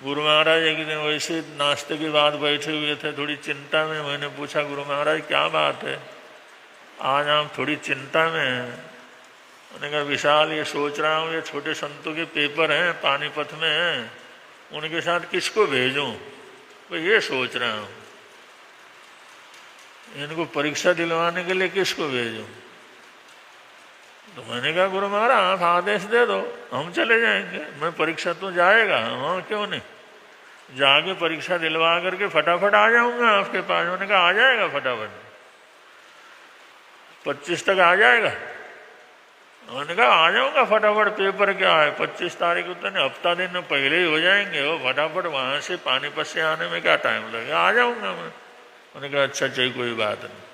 गुरु महाराज एक दिन वैसे नाश्ते के बाद बैठे हुए थे, थोड़ी चिंता में। मैंने पूछा गुरु महाराज क्या बात है, आज आप थोड़ी चिंता में हैं। उन्होंने कहा विशाल ये सोच रहा हूँ, ये छोटे संतों के पेपर हैं पानीपत में हैं, उनके साथ किसको भेजूं, तो ये सोच रहा हूँ इनको परीक्षा दिलवाने के लिए किसको भेजूं। तो मैंने कहा गुरु महाराज आप आदेश दे दो, हम चले जाएंगे। मैं परीक्षा तो जाएगा, हाँ क्यों नहीं, जाके परीक्षा दिलवा करके फटाफट आ जाऊंगा आपके पास। उन्होंने कहा आ जाएगा फटाफट, 25 तक आ जाएगा। उन्होंने कहा आ जाऊंगा फटाफट, पेपर क्या है 25 तारीख को, तो हफ्ता दिन पहले ही हो जाएंगे वो, फटाफट वहाँ से पानीपत से आने में क्या टाइम लगेगा, आ जाऊंगा मैं। उन्होंने कहा अच्छा चाहिए, कोई बात नहीं,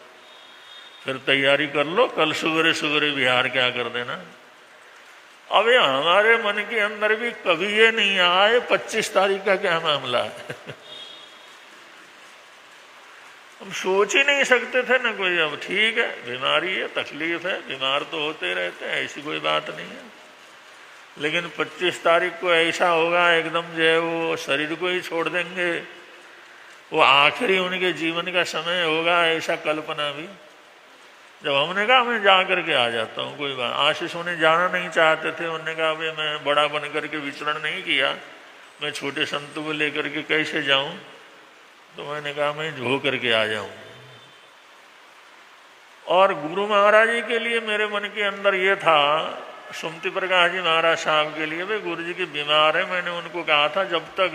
फिर तैयारी कर लो, कल सुबह सुबह बिहार क्या कर देना। अब ये हमारे मन के अंदर भी कभी ये नहीं आए 25 तारीख का क्या मामला है। हम सोच ही नहीं सकते थे ना कोई। अब ठीक है, बीमारी है, तकलीफ है, बीमार तो होते रहते हैं, ऐसी कोई बात नहीं है, लेकिन 25 तारीख को ऐसा होगा एकदम जो है वो शरीर को ही छोड़ देंगे, वो आखिरी उनके जीवन का समय होगा, ऐसा कल्पना भी। जब हमने कहा मैं जा करके आ जाता हूँ, कोई बात। आशीष उन्हें जाना नहीं चाहते थे, उन्होंने कहा भाई मैं बड़ा बन करके विचरण नहीं किया, मैं छोटे संतों को लेकर के कैसे जाऊँ। तो मैंने कहा मैं हो करके आ जाऊँ। और गुरु महाराज जी के लिए मेरे मन के अंदर ये था, सुमति प्रकाश जी महाराज साहब के लिए, भाई गुरु जी की बीमार है। मैंने उनको कहा था जब तक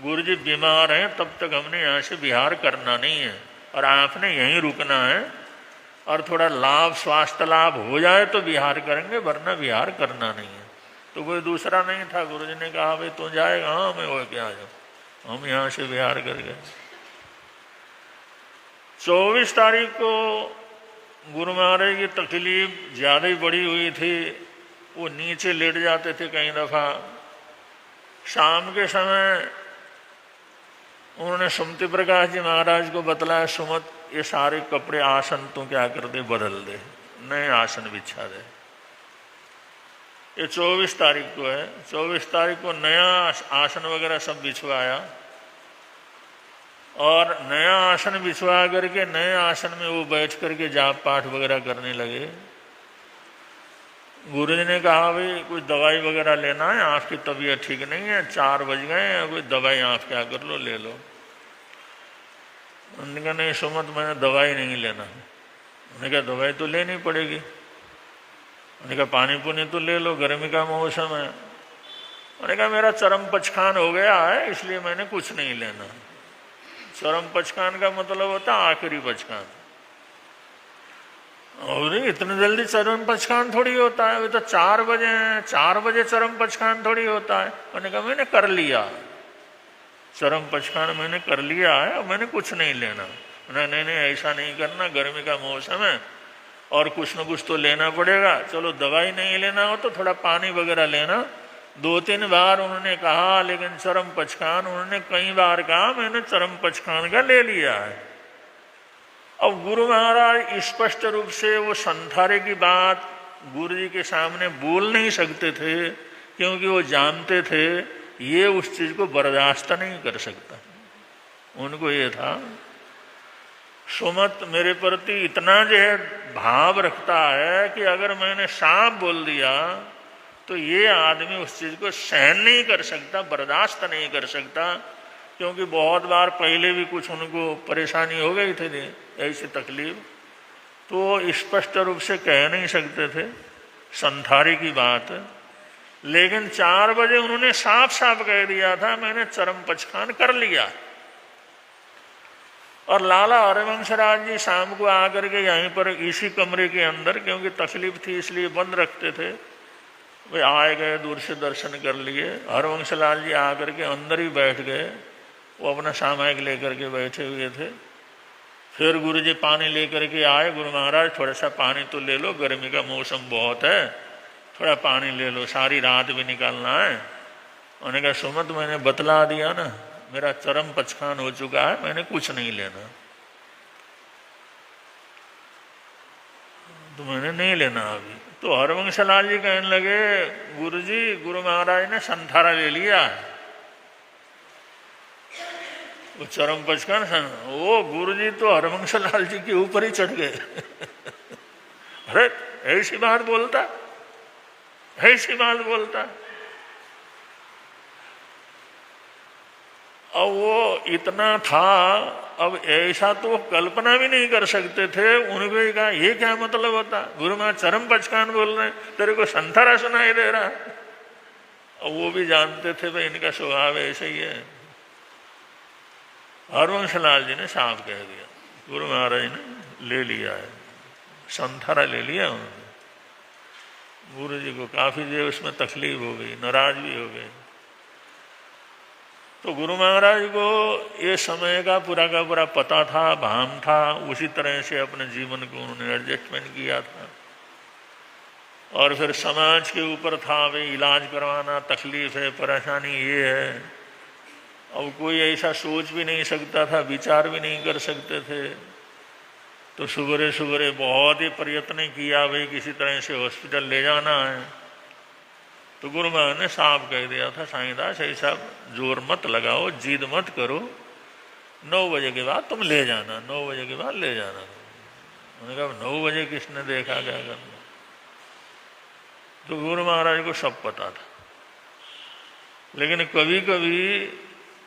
गुरु जी बीमार हैं तब तक हमने यहाँ से बिहार करना नहीं है, और आपने यहीं रुकना है, और थोड़ा लाभ स्वास्थ्य लाभ हो जाए तो बिहार करेंगे, वरना बिहार करना नहीं है। तो कोई दूसरा नहीं था। गुरु जी ने कहा भाई तू जाएगा, हाँ मैं हो के आ जाऊँ। हम यहाँ से बिहार कर गए। 24 तारीख को गुरु महाराज की तकलीफ ज़्यादा ही बड़ी हुई थी, वो नीचे लेट जाते थे कई दफ़ा। शाम के समय उन्होंने सुमति प्रकाश जी महाराज को बतलाया, सुमत ये सारे कपड़े आसन तो क्या कर दे, बदल दे, नए आसन बिछा दे। ये 24 तारीख को है। 24 तारीख को नया आसन वगैरह सब बिछवाया, और नया आसन बिछवा करके नए आसन में वो बैठ करके जाप पाठ वगैरह करने लगे। गुरु जी ने कहा भाई कुछ दवाई वगैरह लेना है, आपकी तबीयत ठीक नहीं है, 4 बज गए हैं, कोई दवाई आप क्या कर लो, ले लो। उन्होंने कहा नहीं सुमत, मैंने दवाई नहीं लेना। उन्होंने कहा दवाई तो लेनी पड़ेगी। उन्होंने कहा पानी पुनी तो ले लो, गर्मी का मौसम है। उन्होंने कहा मेरा चरम पचखान हो गया है, इसलिए मैंने कुछ नहीं लेना। चरम पचखान का मतलब होता है आखिरी पचखान। और इतने जल्दी चरम पचखान थोड़ी होता है, वो तो 4 बजे हैं, 4 बजे चरम पचखान थोड़ी होता है। उन्होंने कहा मैंने कर लिया, चरम पचखान मैंने कर लिया है, और मैंने कुछ नहीं लेना। नहीं नहीं ऐसा नहीं करना, गर्मी का मौसम है और कुछ न कुछ तो लेना पड़ेगा। चलो दवाई नहीं लेना हो तो थोड़ा पानी वगैरह लेना। 2-3 बार उन्होंने कहा, लेकिन चरम पचखान उन्होंने कई बार कहा मैंने चरम पचखान का ले लिया है। अब गुरु महाराज स्पष्ट रूप से वो संथारे की बात गुरु जी के सामने बोल नहीं सकते थे, क्योंकि वो जानते थे ये उस चीज को बर्दाश्त नहीं कर सकता। उनको ये था सुमत मेरे प्रति इतना जो है भाव रखता है कि अगर मैंने सांप बोल दिया तो ये आदमी उस चीज को सहन नहीं कर सकता, बर्दाश्त नहीं कर सकता। क्योंकि बहुत बार पहले भी कुछ उनको परेशानी हो गई थी ऐसी तकलीफ, तो स्पष्ट रूप से कह नहीं सकते थे संथारी की बात। लेकिन 4 बजे उन्होंने साफ साफ कह दिया था मैंने चरम पचखान कर लिया। और लाला हरिवंशराज जी शाम को आकर के यहीं पर इसी कमरे के अंदर, क्योंकि तकलीफ थी इसलिए बंद रखते थे, वे आए गए, दूर से दर्शन कर लिए। हरिवंशलाल जी आकर के अंदर ही बैठ गए, वो अपना सामायिक लेकर के बैठे हुए थे। फिर गुरु जी पानी लेकर के आए। गुरु महाराज थोड़ा सा पानी तो ले लो, गर्मी का मौसम बहुत है, थोड़ा पानी ले लो, सारी रात भी निकालना है। उन्होंने कहा सुमत मैंने बतला दिया ना, मेरा चरम पचखान हो चुका है, मैंने कुछ नहीं लेना, तो मैंने नहीं लेना अभी। तो हरिवंशलाल जी कहने लगे गुरु जी, गुरु महाराज ने संथारा ले लिया है, वो चरम पचखान। वो गुरु जी तो हरिवंशलाल जी के ऊपर ही चढ़ गए। अरे ऐसी बात बोलता, ऐसी बात बोलता। अब वो इतना था, अब ऐसा तो कल्पना भी नहीं कर सकते थे। उन्होंने कहा ये क्या मतलब होता, गुरु महाराज चरम पचखान बोल रहे हैं, तेरे को संथारा सुनाई दे रहा। अब वो भी जानते थे भाई इनका स्वभाव ऐसे ही है। हरिवंशलाल जी ने साफ कह दिया, गुरु महाराज ने ले लिया है, संथारा ले लिया उन्होंने। गुरु जी को काफी देर उसमें तकलीफ हो गई, नाराज भी हो गए। तो गुरु महाराज को ये समय का पूरा पता था, भान था, उसी तरह से अपने जीवन को उन्होंने एडजस्टमेंट किया था। और फिर समाज के ऊपर था भाई इलाज करवाना, तकलीफ है, परेशानी ये है। अब कोई ऐसा सोच भी नहीं सकता था, विचार भी नहीं कर सकते थे। तो सुबह सुबह बहुत ही प्रयत्न किया भाई किसी तरह से हॉस्पिटल ले जाना है। तो गुरु महाराज ने साफ कह दिया था साईंदास ऐसा जोर मत लगाओ, जिद मत करो, 9 बजे के बाद तुम ले जाना, 9 बजे के बाद ले जाना। उन्होंने कहा 9 बजे किसने देखा क्या करना। तो गुरु महाराज को सब पता था, लेकिन कभी कभी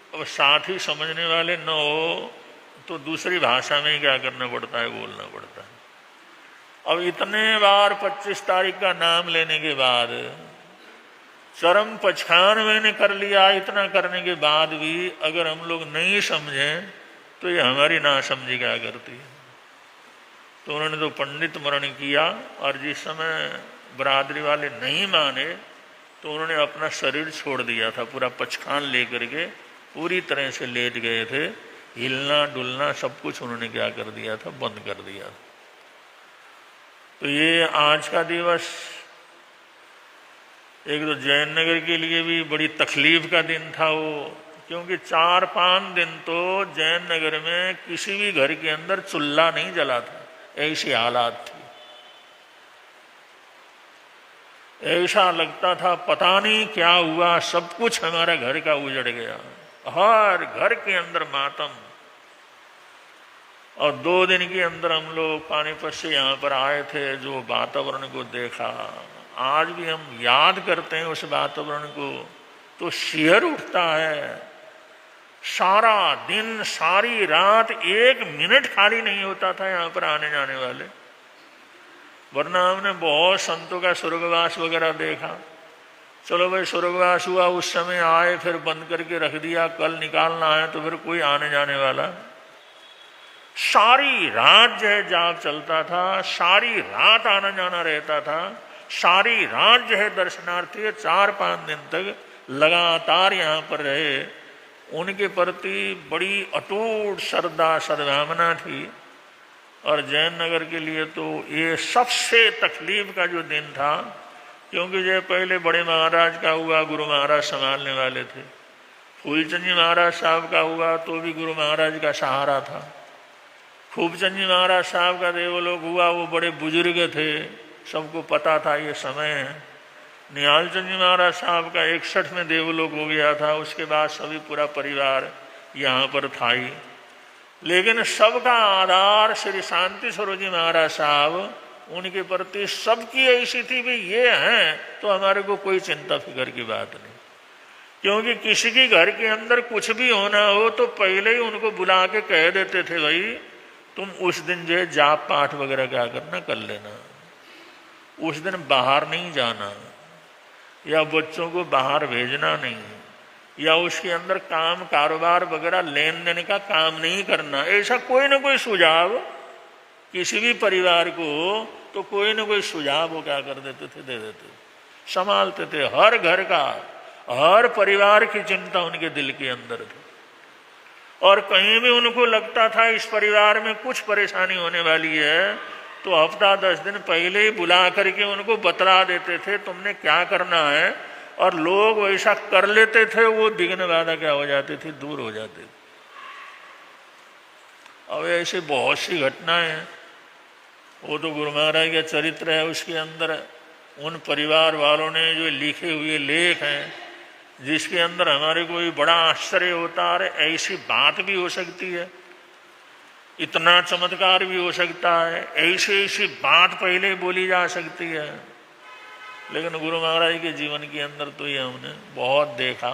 अब साथी समझने वाले न हो तो दूसरी भाषा में ही क्या करना पड़ता है, बोलना पड़ता है। अब इतने बार 25 तारीख का नाम लेने के बाद चरम पचखान मैंने कर लिया, इतना करने के बाद भी अगर हम लोग नहीं समझें तो ये हमारी नासमझी क्या करती है। तो उन्होंने तो पंडित मरण किया, और जिस समय बरादरी वाले नहीं माने तो उन्होंने अपना शरीर छोड़ दिया था, पूरा पचखान लेकर के पूरी तरह से लेट गए थे। हिलना डुलना सब कुछ उन्होंने क्या कर दिया था, बंद कर दिया था। तो ये आज का दिवस एक तो जैन नगर के लिए भी बड़ी तकलीफ का दिन था वो, क्योंकि 4-5 दिन तो जैन नगर में किसी भी घर के अंदर चूल्हा नहीं जला था, ऐसी हालात थी। ऐसा लगता था पता नहीं क्या हुआ, सब कुछ हमारा घर का उजड़ गया, हर घर के अंदर मातम। और 2 दिन के अंदर हम लोग पानीपत से यहाँ पर आए थे, जो वातावरण को देखा, आज भी हम याद करते हैं उस वातावरण को तो शिहर उठता है। सारा दिन सारी रात 1 मिनट खाली नहीं होता था यहाँ पर आने जाने वाले। वरना हमने बहुत संतों का स्वर्गवास वगैरह देखा, चलो भाई स्वर्गवास हुआ, उस समय आए, फिर बंद करके रख दिया, कल निकालना है तो फिर कोई आने जाने वाला। सारी रात जो है जाप चलता था, सारी रात आना जाना रहता था, सारी रात जो है दर्शनार्थी 4-5 दिन तक लगातार यहाँ पर रहे। उनके प्रति बड़ी अटूट श्रद्धा सद्भावना थी। और जैन नगर के लिए तो ये सबसे तकलीफ का जो दिन था, क्योंकि जो पहले बड़े महाराज का हुआ गुरु महाराज संभालने वाले थे, फूलचंद जी महाराज साहब का हुआ तो भी गुरु महाराज का सहारा था, खूबचंद जी महाराज साहब का देवलोक हुआ वो बड़े बुजुर्ग थे, सबको पता था ये समय है। निहाल चंद जी महाराज साहब का 61 में देवलोक हो गया था, उसके बाद सभी पूरा परिवार यहाँ पर था ही। लेकिन सबका आधार श्री शांति स्वरूप जी महाराज साहब, उनके प्रति सबकी ऐसी थी भी ये हैं तो हमारे को कोई चिंता फिक्र की बात नहीं। क्योंकि किसी के घर के अंदर कुछ भी होना हो तो पहले ही उनको बुला के कह देते थे भाई तुम उस दिन जो है जाप पाठ वगैरह क्या करना कर लेना, उस दिन बाहर नहीं जाना, या बच्चों को बाहर भेजना नहीं, या उसके अंदर काम कारोबार वगैरह लेन देन का काम नहीं करना। ऐसा कोई ना कोई सुझाव किसी भी परिवार को तो कोई ना कोई सुझाव वो क्या कर देते थे, दे देते, संभालते थे। हर घर का हर परिवार की चिंता उनके दिल के अंदर थी। और कहीं भी उनको लगता था इस परिवार में कुछ परेशानी होने वाली है तो हफ्ता 10 दिन पहले ही बुला करके उनको बतला देते थे तुमने क्या करना है, और लोग वैसा कर लेते थे, वो विघ्न बाधा क्या हो जाती थी, दूर हो जाते थे। अब ऐसे बहुत सी घटनाएं हैं, वो तो गुरु महाराज का चरित्र है, उसके अंदर उन परिवार वालों ने जो लिखे हुए लेख हैं जिसके अंदर हमारे को भी बड़ा आश्चर्य होता है, ऐसी बात भी हो सकती है, इतना चमत्कार भी हो सकता है, ऐसी ऐसी बात पहले बोली जा सकती है। लेकिन गुरु महाराज के जीवन के अंदर तो ये हमने बहुत देखा।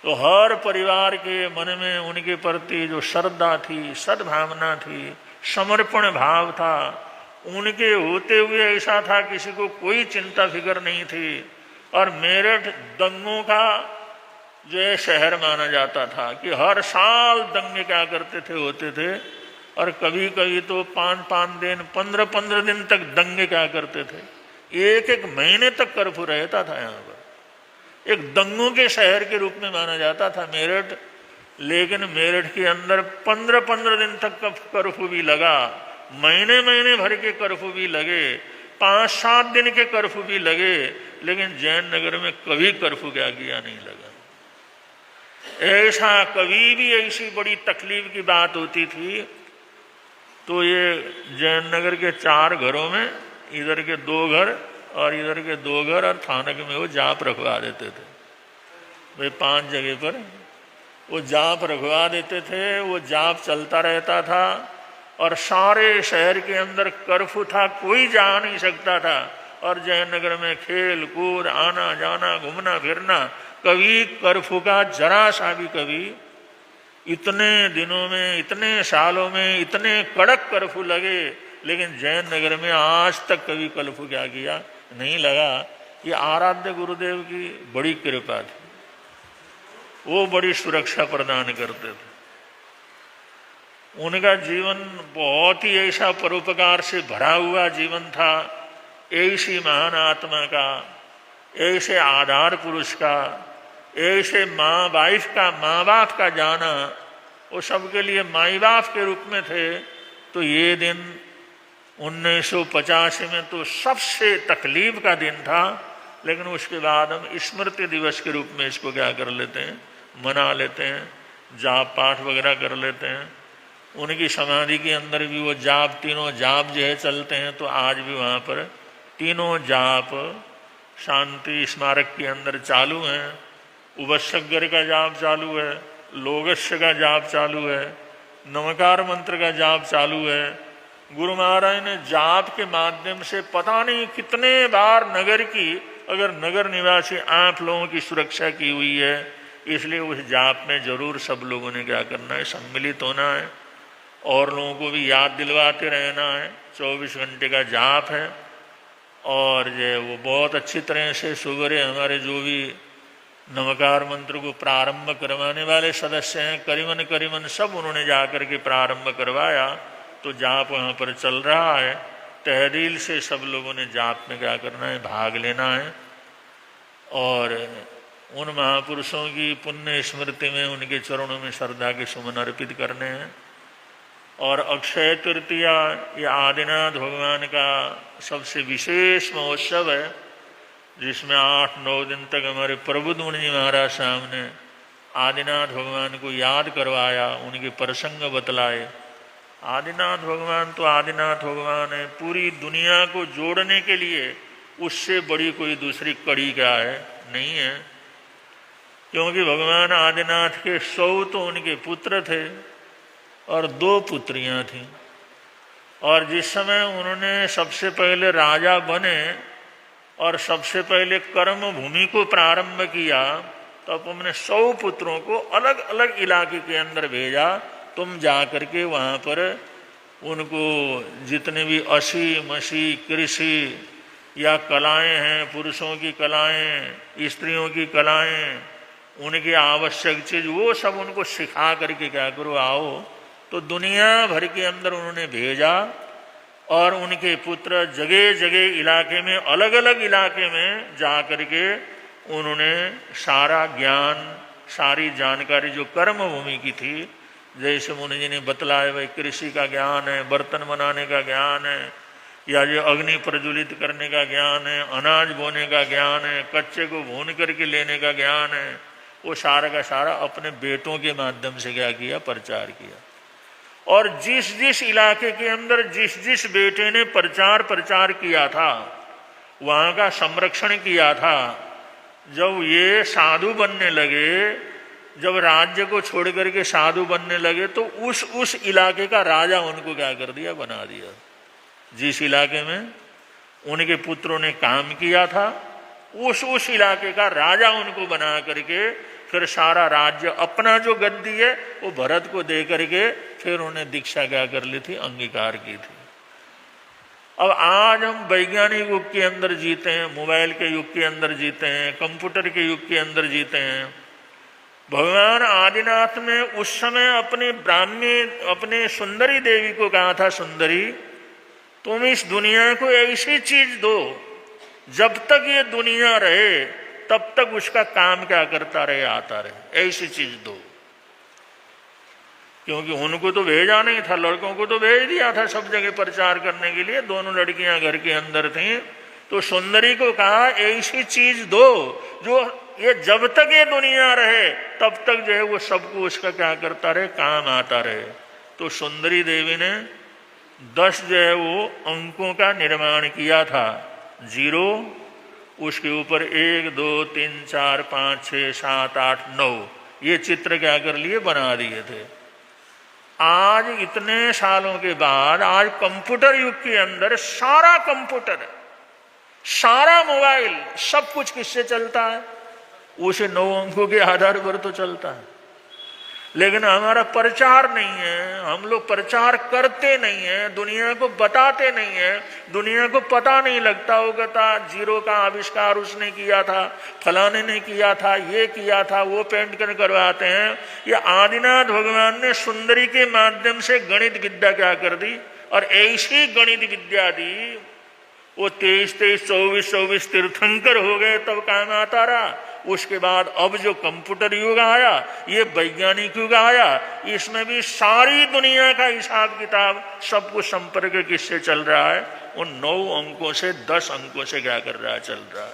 तो हर परिवार के मन में उनके प्रति जो श्रद्धा थी, सद्भावना थी, समर्पण भाव था, उनके होते हुए ऐसा था किसी को कोई चिंता फिक्र नहीं थी। और मेरठ दंगों का जो है शहर माना जाता था कि हर साल दंगे क्या करते थे, होते थे। और कभी कभी तो 5-5 दिन 15-15 दिन तक दंगे क्या करते थे, 1-1 महीने तक कर्फ्यू रहता था यहाँ पर। एक दंगों के शहर के रूप में माना जाता था मेरठ। लेकिन मेरठ के अंदर 15-15 दिन तक का कर्फ्यू भी लगा, महीने भर के कर्फ्यू भी लगे, 5-7 दिन के कर्फ्यू भी लगे, लेकिन जैन नगर में कभी कर्फ्यू क्या किया नहीं लगा। ऐसा कभी भी ऐसी बड़ी तकलीफ की बात होती थी तो ये जैन नगर के 4 घरों में, इधर के 2 घर और इधर के 2 घर और थानक में वो जाप रखवा देते थे भाई। 5 जगह पर वो जाप रखवा देते थे, वो जाप चलता रहता था। और सारे शहर के अंदर कर्फ्यू था, कोई जा नहीं सकता था। और जैन नगर में खेल कूद, आना जाना, घूमना फिरना, कभी कर्फ्यू का जरा सा भी कभी इतने दिनों में, इतने सालों में इतने कड़क कर्फ्यू लगे, लेकिन जैन नगर में आज तक कभी कर्फ्यू क्या किया नहीं लगा। ये आराध्य गुरुदेव की बड़ी कृपा थी, वो बड़ी सुरक्षा प्रदान करते थे। उनका जीवन बहुत ही ऐसा परोपकार से भरा हुआ जीवन था, ऐसी महान आत्मा का, ऐसे आधार पुरुष का, ऐसे माँ बाप का जाना, वो सबके लिए माई बाप के रूप में थे। तो ये दिन 1985 में तो सबसे तकलीफ का दिन था, लेकिन उसके बाद हम स्मृति दिवस के रूप में इसको क्या कर लेते हैं, मना लेते हैं, जाप पाठ वगैरह कर लेते हैं। उनकी समाधि के अंदर भी वो जाप, तीनों जाप जो है चलते हैं। तो आज भी वहाँ पर तीनों जाप शांति स्मारक के अंदर चालू हैं। उपसर्गर का जाप चालू है, लोगस्य का जाप चालू है, नमकार मंत्र का जाप चालू है, गुरु महाराज ने जाप के माध्यम से पता नहीं कितने बार नगर की, अगर नगर निवासी 8 लोगों की सुरक्षा की हुई है, इसलिए उस जाप में जरूर सब लोगों ने क्या करना है, सम्मिलित होना है और लोगों को भी याद दिलवाते रहना है। 24 घंटे का जाप है और जो वो बहुत अच्छी तरह से सुबह हमारे जो भी नमकार मंत्र को प्रारंभ करवाने वाले सदस्य हैं, करीबन सब उन्होंने जाकर के प्रारंभ करवाया। तो जाप वहाँ पर चल रहा है, तहरील से सब लोगों ने जाप में क्या करना है, भाग लेना है और उन महापुरुषों की पुण्य स्मृति में उनके चरणों में श्रद्धा के सुमन अर्पित करने हैं। और अक्षय तृतीया ये आदिनाथ भगवान का सबसे विशेष महोत्सव है, जिसमें 8-9 दिन तक हमारे प्रबुद्ध मुनि जी महाराज साहब ने आदिनाथ भगवान को याद करवाया, उनके प्रसंग बतलाए। आदिनाथ भगवान तो आदिनाथ भगवान है, पूरी दुनिया को जोड़ने के लिए उससे बड़ी कोई दूसरी कड़ी क्या है, नहीं है। क्योंकि भगवान आदिनाथ के 100 तो उनके पुत्र थे और 2 पुत्रियां थीं। और जिस समय उन्होंने सबसे पहले राजा बने और सबसे पहले कर्म भूमि को प्रारंभ किया, तब उन्होंने 100 पुत्रों को अलग अलग इलाके के अंदर भेजा, तुम जा करके वहाँ पर उनको जितने भी असी मसी कृषि या कलाएं हैं, पुरुषों की कलाएं, स्त्रियों की कलाएं, उनकी आवश्यक चीज वो सब उनको सिखा करके क्या करो आओ। तो दुनिया भर के अंदर उन्होंने भेजा और उनके पुत्र जगह जगह इलाके में, अलग अलग इलाके में जा करके उन्होंने सारा ज्ञान, सारी जानकारी जो कर्म भूमि की थी, जैसे मुनि जी ने बतलाया भाई कृषि का ज्ञान है, बर्तन बनाने का ज्ञान है, या जो अग्नि प्रज्वलित करने का ज्ञान है, अनाज बोने का ज्ञान है, कच्चे को भून करके लेने का ज्ञान है, वो सारा का सारा अपने बेटों के माध्यम से क्या किया, प्रचार किया। और जिस जिस इलाके के अंदर जिस जिस बेटे ने प्रचार किया था, वहाँ का संरक्षण किया था। जब ये साधु बनने लगे, जब राज्य को छोड़ करके साधु बनने लगे, तो उस इलाके का राजा उनको क्या कर दिया, बना दिया। जिस इलाके में उनके पुत्रों ने काम किया था, उस इलाके का राजा उनको बना करके फिर सारा राज्य, अपना जो गद्दी है वो भरत को दे करके फिर उन्हें दीक्षा क्या कर ली थी, अंगीकार की थी। अब आज हम वैज्ञानिक युग के अंदर जीते हैं, मोबाइल के युग के अंदर जीते हैं, कंप्यूटर के युग के अंदर जीते हैं। भगवान आदिनाथ में उस समय अपने ब्राह्मी, अपने सुंदरी देवी को कहा था, सुंदरी तुम इस दुनिया को ऐसी चीज दो, जब तक ये दुनिया रहे तब तक उसका काम क्या करता रहे, आता रहे, ऐसी चीज दो। क्योंकि उनको तो भेजा नहीं था, लड़कों को तो भेज दिया था सब जगह प्रचार करने के लिए, दोनों लड़कियां घर के अंदर थीं। तो सुंदरी को कहा ऐसी चीज दो जो ये जब तक ये दुनिया रहे तब तक जो है वो सबको उसका क्या करता रहे, काम आता रहे। तो सुंदरी देवी ने 10 जो है वो अंकों का निर्माण किया था, 0, उसके ऊपर 1 2 3 4 5 6 7 8 9 ये चित्र क्या कर लिए, बना दिए थे। आज इतने सालों के बाद, आज कंप्यूटर युग के अंदर सारा कंप्यूटर, सारा मोबाइल, सब कुछ किससे चलता है, उसे 9 अंकों के आधार पर तो चलता है। लेकिन हमारा प्रचार नहीं है, हम लोग प्रचार करते नहीं है, दुनिया को बताते नहीं है, दुनिया को पता नहीं लगता होगा था 0 का आविष्कार उसने किया था, फलाने ने किया था, ये किया था, वो पेंट कर करवाते हैं। ये आदिनाथ भगवान ने सुंदरी के माध्यम से गणित विद्या क्या कर दी, और ऐसी गणित विद्या दी, वो 23 24 तीर्थंकर हो गए, तब काम आता रहा। उसके बाद अब जो कंप्यूटर युग आया, ये वैज्ञानिक युग आया, इसमें भी सारी दुनिया का हिसाब किताब, सब कुछ संपर्क किससे चल रहा है, उन 9 अंकों से, 10 अंकों से क्या कर रहा है, चल रहा है।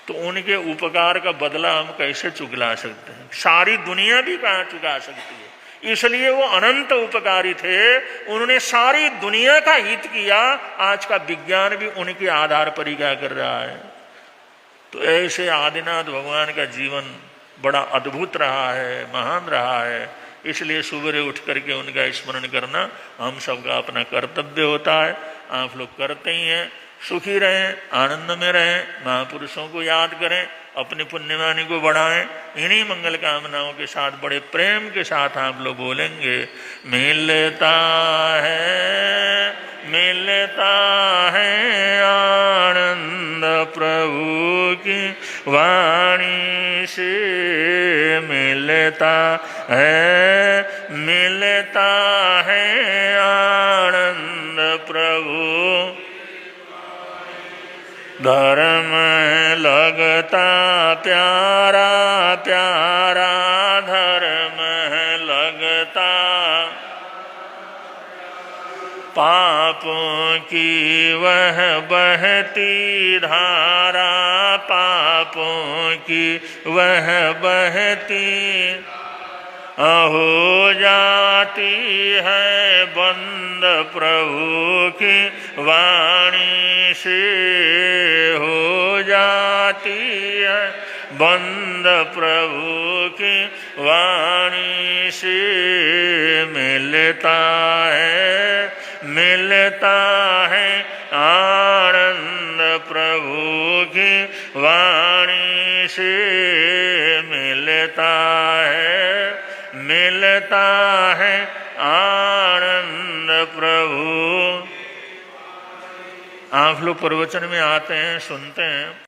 तो उनके उपकार का बदला हम कैसे चुकला सकते हैं, सारी दुनिया भी कहाँ चुका सकती है। इसलिए वो अनंत उपकारी थे, उन्होंने सारी दुनिया का हित किया। आज का विज्ञान भी उनके आधार पर ही क्या कर रहा है। तो ऐसे आदिनाथ भगवान का जीवन बड़ा अद्भुत रहा है, महान रहा है। इसलिए सुबह उठ करके उनका स्मरण करना हम सबका अपना कर्तव्य होता है। आप लोग करते ही हैं। सुखी रहें, आनंद में रहें, महापुरुषों को याद करें, अपनी पुण्यवानी को बढ़ाएं। इन्हीं मंगल कामनाओं के साथ बड़े प्रेम के साथ आप लोग बोलेंगे, मिलता है आनंद प्रभु की वाणी से, मिलता है आनंद प्रभु। धर्म लगता प्यारा प्यारा, धर्म लगता पापों की वह बहती धारा, पापों की वह बहती हो जाती है बंद प्रभु की वाणी से, हो जाती है बंद प्रभु की वाणी से। मिलता है आनंद प्रभु की वाणी से, मिलता है आनंद प्रभु। आप लोग प्रवचन में आते हैं, सुनते हैं,